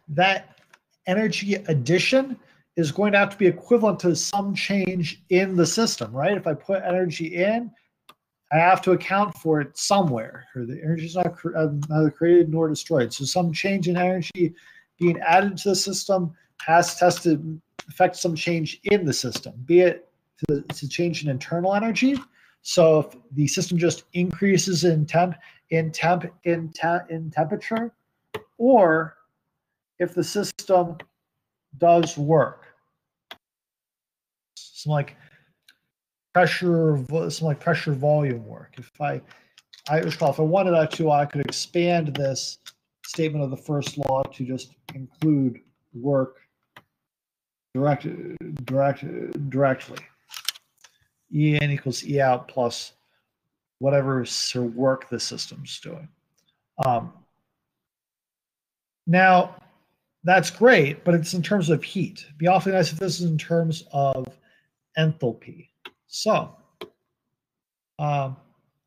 That energy addition is going to have to be equivalent to some change in the system, right? If I put energy in, I have to account for it somewhere. Or the energy is not neither created nor destroyed. So some change in energy being added to the system has to affect some change in the system, be it to change in internal energy. So if the system just increases in temperature, or if the system does work, some like pressure volume work. If I wanted to, I could expand this statement of the first law to just include work directly. E in equals E out plus whatever work the system's doing. Now, that's great, but it's in terms of heat. It'd be awfully nice if this is in terms of enthalpy. So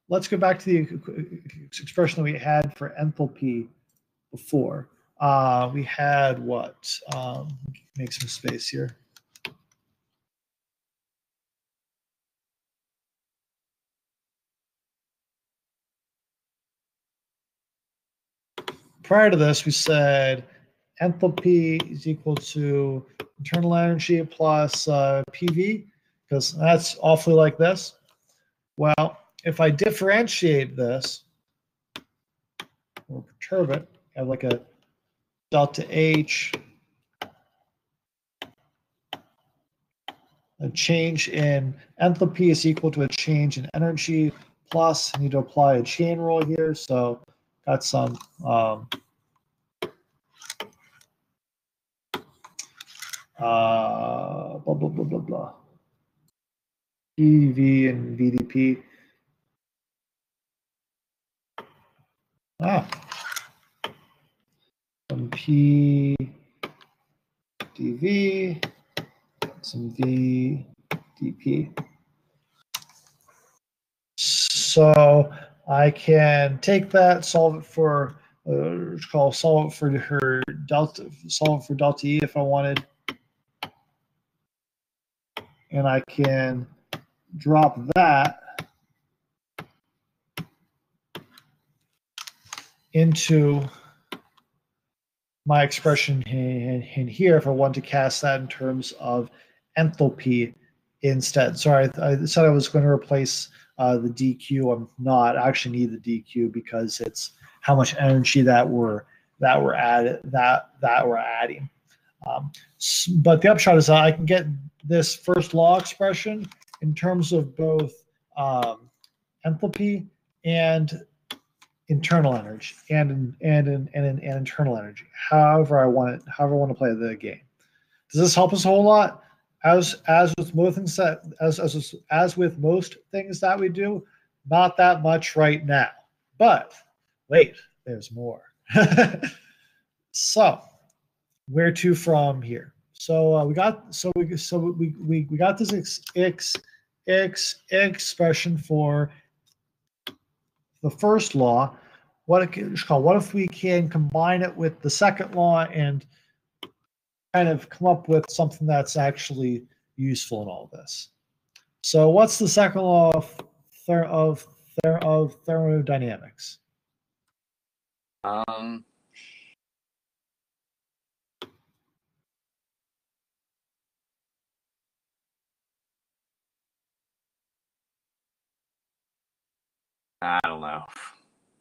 let's go back to the expression that we had for enthalpy before. We had what? Make some space here. Prior to this, we said enthalpy is equal to internal energy plus PV, because that's awfully like this. Well, if I differentiate this or perturb it, I have like a delta H, a change in enthalpy is equal to a change in energy plus, I need to apply a chain rule here, so got some blah, blah, blah, blah, blah. PV and VDP. Some P dV, some VDP. So I can take that, solve it for delta E if I wanted, and I can drop that into my expression in here if I want to cast that in terms of enthalpy instead. Sorry, I said I was going to replace the dq. I'm not. I actually need the dq because it's how much energy that we're adding. But the upshot is that I can get this first law expression in terms of both enthalpy and internal energy and internal energy. However I want to play the game. Does this help us a whole lot? As with most things that we do, not that much right now. But wait, there's more. So where to from here? So we got this expression for the first law. What if we can combine it with the second law and kind of come up with something that's actually useful in all this? So what's the second law of thermodynamics? I don't know.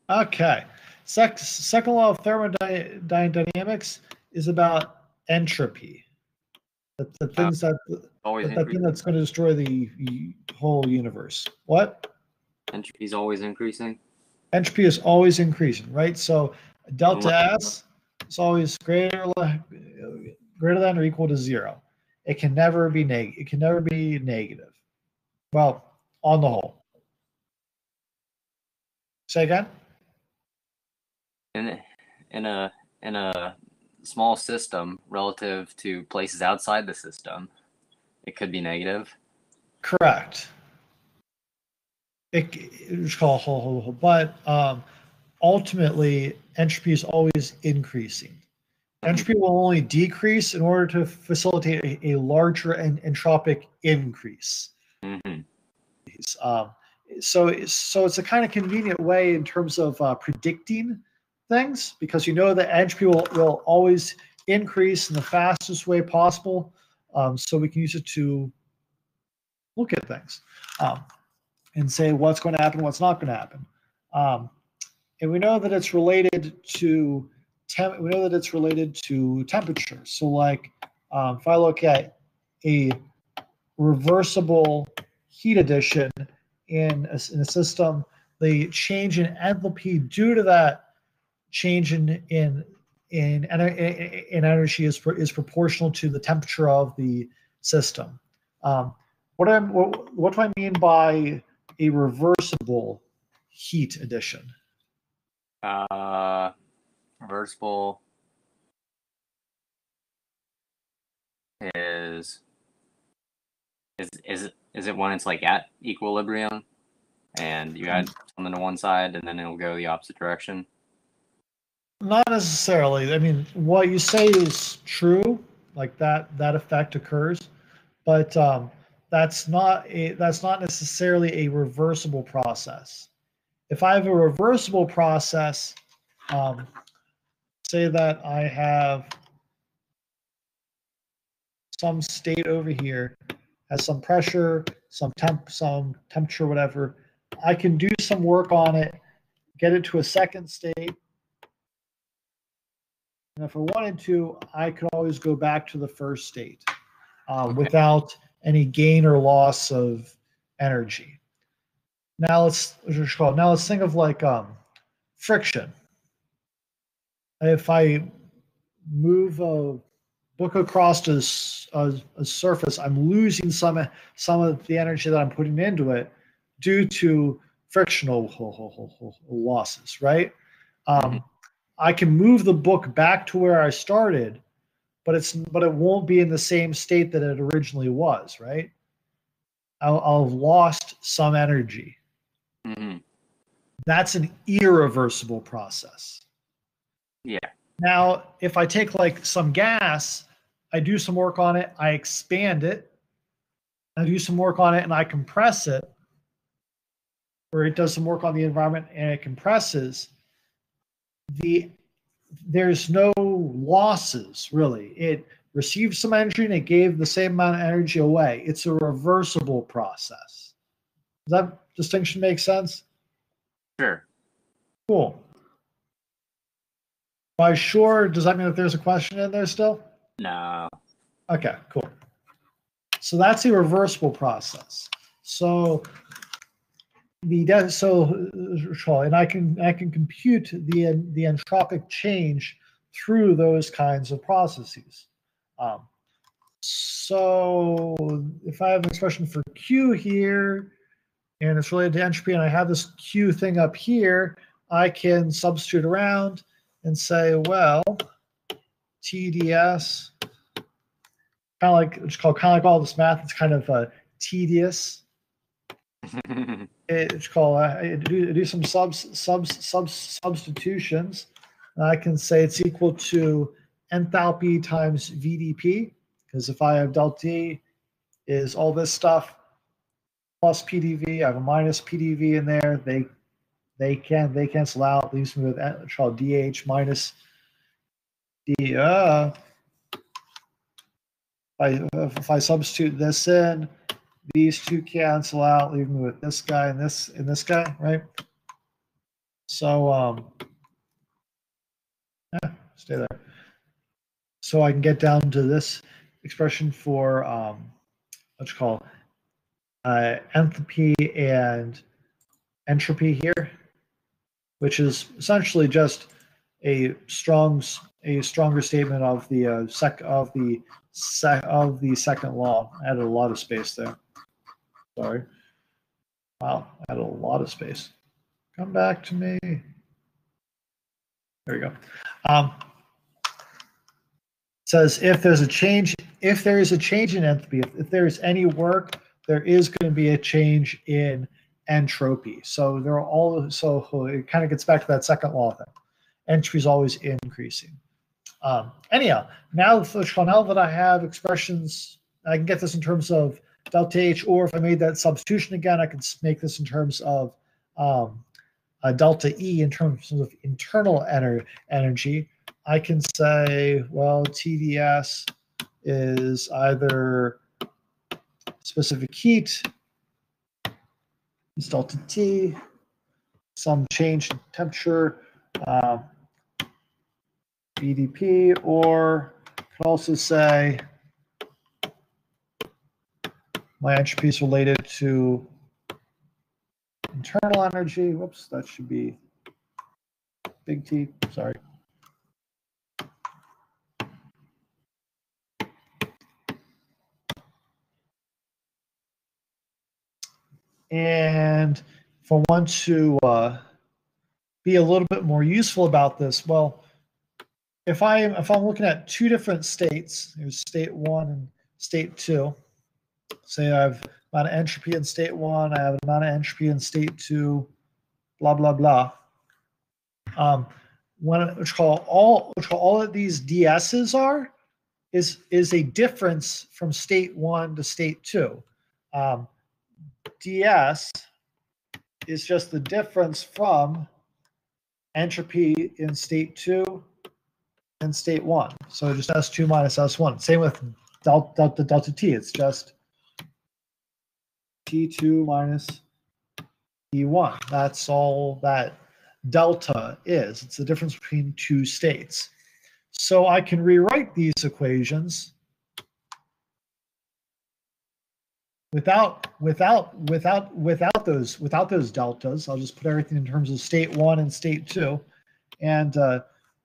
Okay. Second law of thermodynamics is about entropy. The thing that's going to destroy the whole universe. What? Entropy is always increasing. Entropy is always increasing, right? So delta S is always greater than or equal to 0. It can never be negative. It can never be negative. Well, on the whole. Say again? in a small system relative to places outside the system, it could be negative. Correct. It's called, but ultimately, entropy is always increasing. Entropy will only decrease in order to facilitate a larger entropic increase. Mm-hmm. So it's a kind of convenient way in terms of predicting things, because you know that entropy will always increase in the fastest way possible. So we can use it to look at things and say what's going to happen, what's not going to happen. And we know that it's related to temperature. So like if I look at a reversible heat addition in a system, the change in enthalpy due to that change in energy is proportional to the temperature of the system. What do I mean by a reversible heat addition? Reversible is it when it's like at equilibrium and you add something to one side and then it'll go the opposite direction? Not necessarily. I mean, what you say is true, like that effect occurs, but that's not necessarily a reversible process. If I have a reversible process, say that I have some state over here, has some pressure, some temperature, whatever, I can do some work on it, get it to a second state. And if I wanted to, I could always go back to the first state without any gain or loss of energy. Now let's think of like friction. If I move a book across a surface, I'm losing some of the energy that I'm putting into it due to frictional losses, right? I can move the book back to where I started, but it won't be in the same state that it originally was, right? I'll have lost some energy. Mm-hmm. That's an irreversible process. Yeah. Now, if I take like some gas, I do some work on it, I expand it, I do some work on it, and I compress it, or it does some work on the environment and it compresses. There's no losses, really. It received some energy and it gave the same amount of energy away. It's a reversible process. Does that distinction make sense? Sure. Cool. By sure, does that mean that there's a question in there still? No. Okay, cool. So that's a reversible process. So and I can compute the entropic change through those kinds of processes. So if I have an expression for Q here, and it's related to entropy, and I have this Q thing up here, I can substitute around and say, well, TDS, kind of like all this math, it's kind of tedious. It's called do some substitutions. I can say it's equal to enthalpy times VDP, because if I have delta T is all this stuff plus PDV, I have a minus PDV in there. They cancel out, leaves me with DH minus D. If I substitute this in, these two cancel out, leaving me with this guy and this guy, right? So stay there. So I can get down to this expression for enthalpy and entropy here, which is essentially just a stronger statement of the second law. I added a lot of space there. Sorry. Wow, I added a lot of space. Come back to me. There we go. Says if there is a change in entropy, if there is any work, there is going to be a change in entropy. So they're all, so it kind of gets back to that second law thing. Entropy is always increasing. Anyhow, now that I have expressions, I can get this in terms of delta H, or if I made that substitution again, I can make this in terms of delta E in terms of internal energy. I can say, well, TDS is either specific heat, is delta T, some change in temperature, BDP, or I could also say my entropy is related to internal energy. Whoops, that should be big T, sorry. And if I want to be a little bit more useful about this, well, if I'm looking at two different states, there's state 1 and state 2. Say I have amount of entropy in state 1, I have an amount of entropy in state 2, blah blah blah. Which all of these DS's are is a difference from state 1 to state 2. DS is just the difference from entropy in state 2 and state 1. So just S2 minus S1. Same with delta T. It's just T2 minus T1. That's all that delta is. It's the difference between two states. So I can rewrite these equations without those deltas. I'll just put everything in terms of state 1 and state 2, and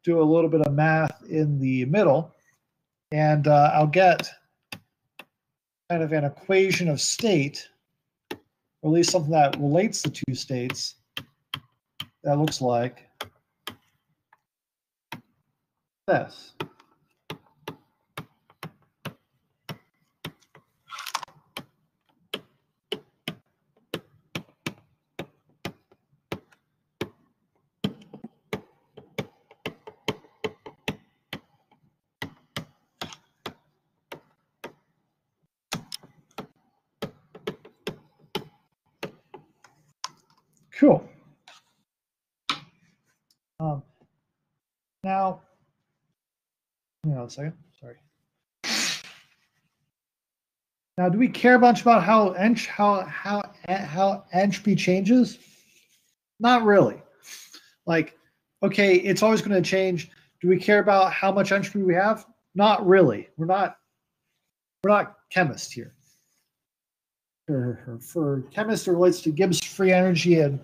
do a little bit of math in the middle, and I'll get kind of an equation of state, or at least something that relates the two states. That looks like this. Cool. Now, hang on a second. Sorry. Now, do we care much about how entropy changes? Not really. Like, okay, it's always going to change. Do we care about how much entropy we have? Not really. We're not chemists here. For chemists, it relates to Gibbs free energy and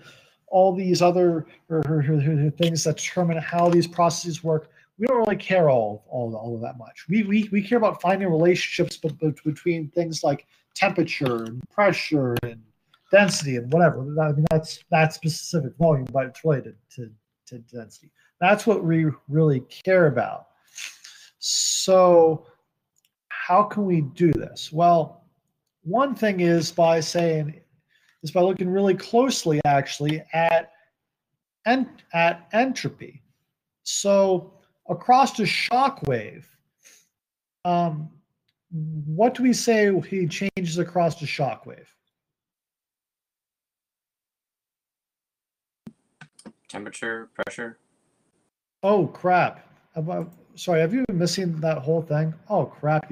all these other things that determine how these processes work. We don't really care all of that much. We care about finding relationships between things like temperature and pressure and density and whatever. I mean, that's specific volume, but it's related to density. That's what we really care about. So how can we do this? Well, one thing is by looking really closely actually at entropy. So across a shock wave, what do we say he changes across the shock wave? Temperature, pressure. Oh crap! Sorry, have you been missing that whole thing? Oh crap!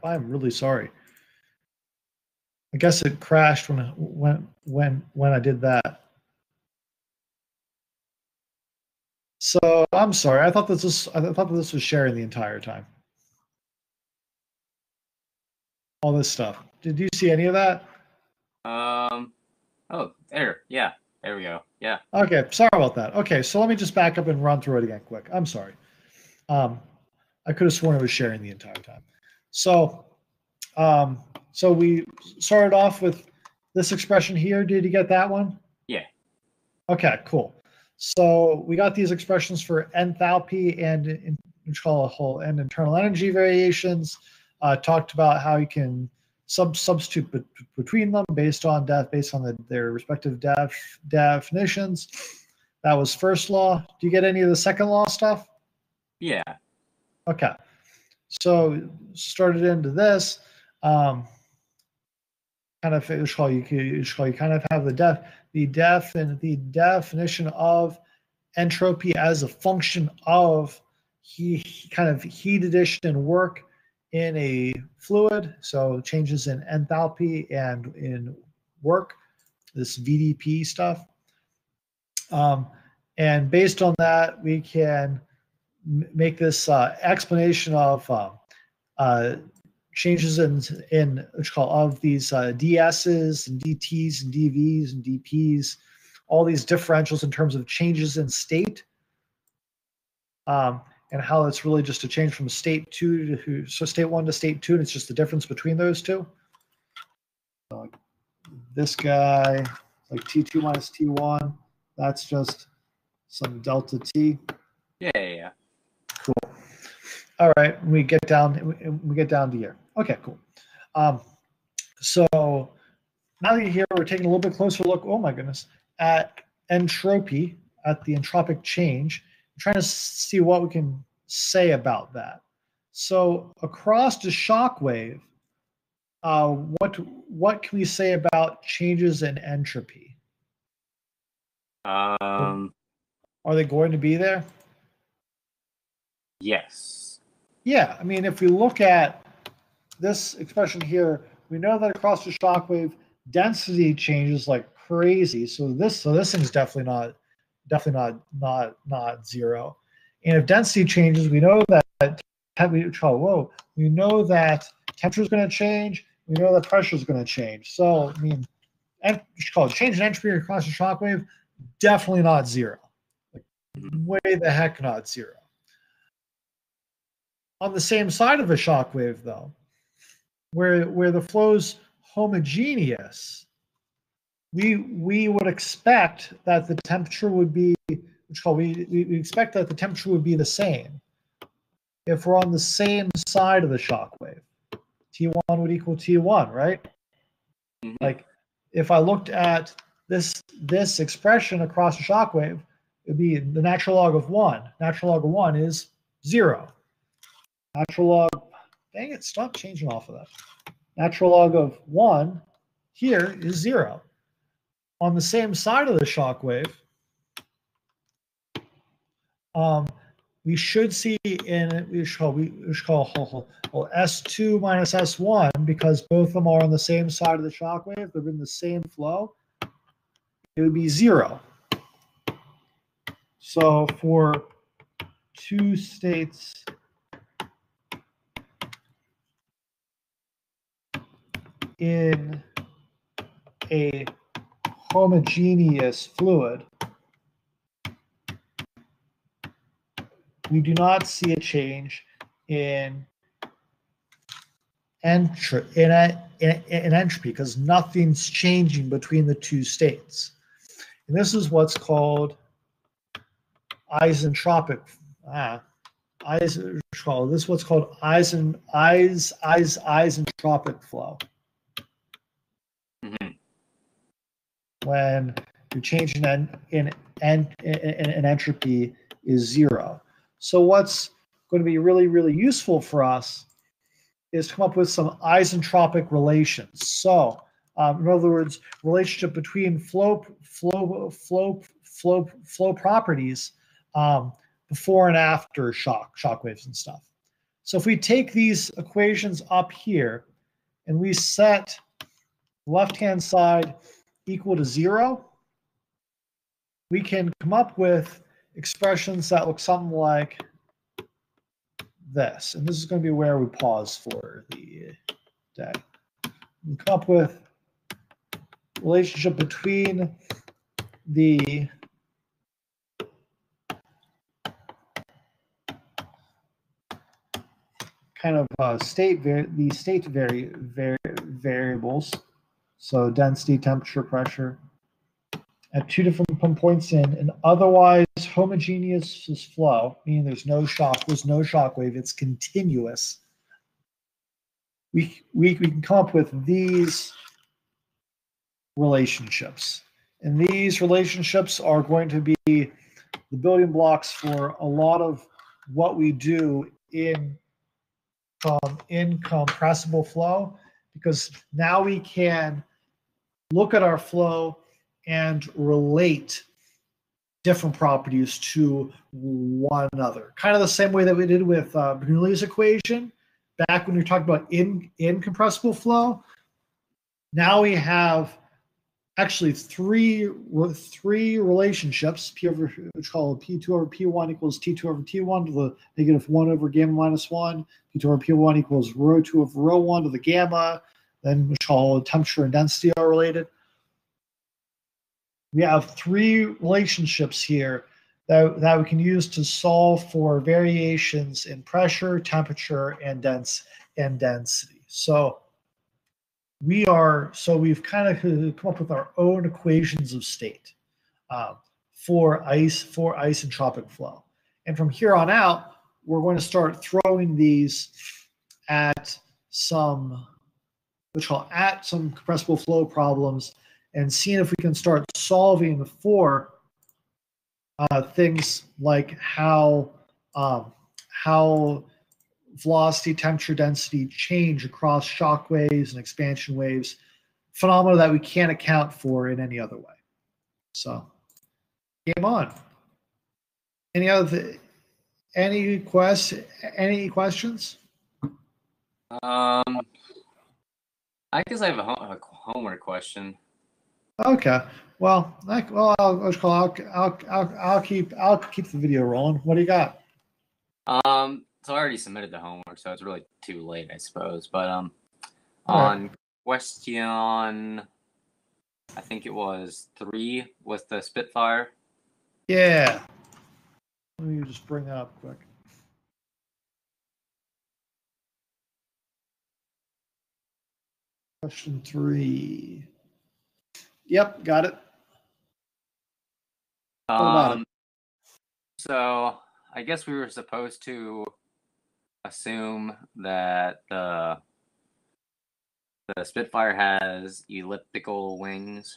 I'm really sorry. I guess it crashed when I did that. So I'm sorry. I thought that this was sharing the entire time. All this stuff. Did you see any of that? Oh, there. Yeah. There we go. Yeah. Okay. Sorry about that. Okay. So let me just back up and run through it again quick. I'm sorry. I could have sworn it was sharing the entire time. So, so we started off with this expression here. Did you get that one? Yeah. Okay, cool. So we got these expressions for enthalpy and and internal energy variations. Talked about how you can substitute between them based on their respective definitions. That was first law. Do you get any of the second law stuff? Yeah. Okay. So started into this. Kind of you kind of have the definition of entropy as a function of kind of heat addition and work in a fluid. So changes in enthalpy and in work, this VDP stuff. And based on that, we can make this explanation of changes in of these DSs and DTs and DVs and DPs, all these differentials in terms of changes in state, and how it's really just a change from state state 1 to state 2, and it's just the difference between those two. So like this guy, like T2 minus T1, that's just some delta T. Yeah. Cool. All right, we get down to here. Okay, cool. So now that you're here, we're taking a little bit closer look. Oh my goodness, at entropy, at the entropic change. I'm trying to see what we can say about that. So across the shock wave, what can we say about changes in entropy? Are they going to be there? Yes. Yeah, I mean, if we look at this expression here, we know that across the shock wave, density changes like crazy. So this thing's definitely not zero. And if density changes, we know that we know that temperature is going to change. We know that pressure is going to change. So I mean, change in entropy across the shock wave, definitely not zero. Like, way the heck not zero. On the same side of a shock wave, though, where the flow's homogeneous, we would expect that the temperature would be, we expect that the temperature would be the same if we're on the same side of the shock wave. T1 would equal T1, right? Mm-hmm. Like if I looked at this expression across a shock wave, it would be the natural log of 1. Natural log of 1 is 0. Natural log, dang it, stop changing off of that. Natural log of 1 here is 0. On the same side of the shock wave, we should see we should call S2 minus S1, because both of them are on the same side of the shock wave, they're in the same flow, it would be 0. So for two states in a homogeneous fluid, we do not see a change in entropy because nothing's changing between the two states. And this is what's called isentropic. This is what's called isentropic flow. Mm-hmm. When your change in entropy is 0. So what's going to be really, really useful for us is to come up with some isentropic relations. So in other words, relationship between flow properties before and after shock waves and stuff. So if we take these equations up here and we set the left-hand side equal to 0, we can come up with expressions that look something like this. And this is going to be where we pause for the day. We come up with relationship between the kind of state variables, so density, temperature, pressure, at two different points in an otherwise homogeneous flow, meaning there's no shock wave, it's continuous, we can come up with these relationships. And these relationships are going to be the building blocks for a lot of what we do in compressible flow, because now we can look at our flow and relate different properties to one another. Kind of the same way that we did with Bernoulli's equation back when we were talking about incompressible flow. Now we have actually three relationships. P over, which called P2 over P1 equals T2 over T1 to the negative 1 over gamma minus 1. P2 over P1 equals rho 2 over rho 1 to the gamma. Then which called temperature and density are related. We have three relationships here that we can use to solve for variations in pressure, temperature, and density. So we've kind of come up with our own equations of state for isentropic flow. And from here on out, we're going to start throwing these at some compressible flow problems and seeing if we can start solving for things like how velocity, temperature, density change across shock waves and expansion waves, phenomena that we can't account for in any other way. So, game on. Any questions? I guess I have a homework question. Okay. Well, I'll keep the video rolling. What do you got? So I already submitted the homework, so it's really too late, I suppose. But on question, I think it was 3 with the Spitfire. Yeah. Let me just bring that up quick. Question 3. Yep, got it. What about it? So I guess we were supposed to assume that the Spitfire has elliptical wings.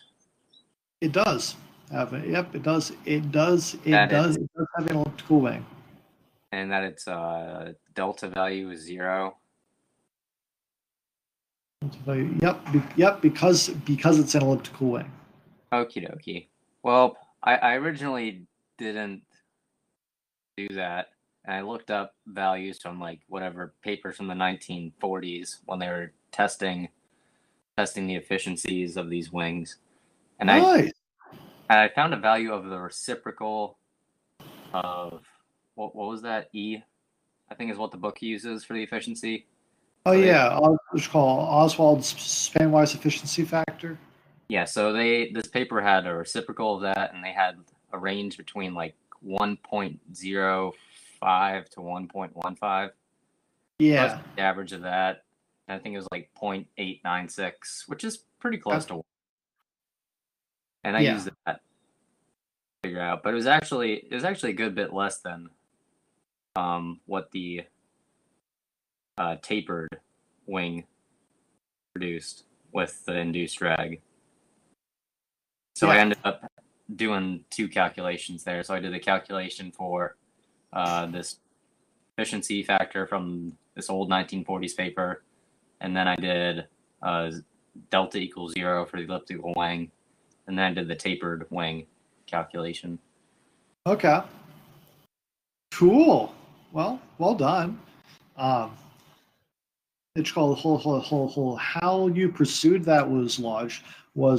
It does have it. Yep, it does. It does have an elliptical wing. And that its delta value is 0. Yep, because it's an elliptical wing. Okie dokie. Well, I originally didn't do that, and I looked up values from like whatever papers from the 1940s when they were testing the efficiencies of these wings, and Nice. I found a value of the reciprocal of what was that, E? I think is what the book uses for the efficiency. Oh yeah, it's called Oswald's span-wise efficiency factor. Yeah, so this paper had a reciprocal of that, and they had a range between like 1.05 to 1.15. Yeah. So the average of that, and I think it was like 0.896, which is pretty close to 1. And I used that to figure out, but it was actually a good bit less than what the tapered wing produced with the induced drag. So I ended up doing 2 calculations there. So I did a calculation for this efficiency factor from this old 1940s paper, and then I did delta equals 0 for the elliptical wing, and then I did the tapered wing calculation. Okay. Cool. Well done. It's called whole how you pursued that was logical to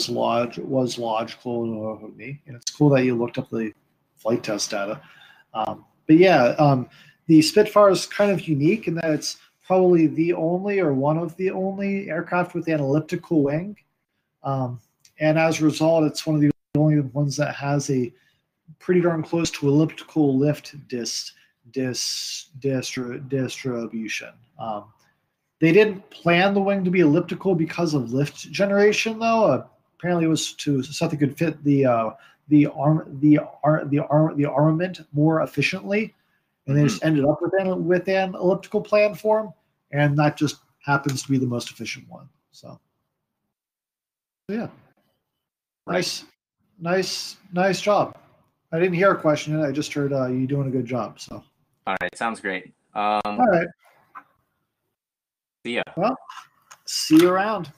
me, and it's cool that you looked up the flight test data. But yeah, the Spitfire is kind of unique in that it's probably the only or one of the only aircraft with an elliptical wing, and as a result, it's one of the only ones that has a pretty darn close to elliptical lift distribution. They didn't plan the wing to be elliptical because of lift generation, though. apparently it was to something could fit the armament more efficiently, and they just ended up with an elliptical platform, and that just happens to be the most efficient one. So yeah, nice job. I didn't hear a question, I just heard you doing a good job. So all right, sounds great. all right, See ya. Well, see you around.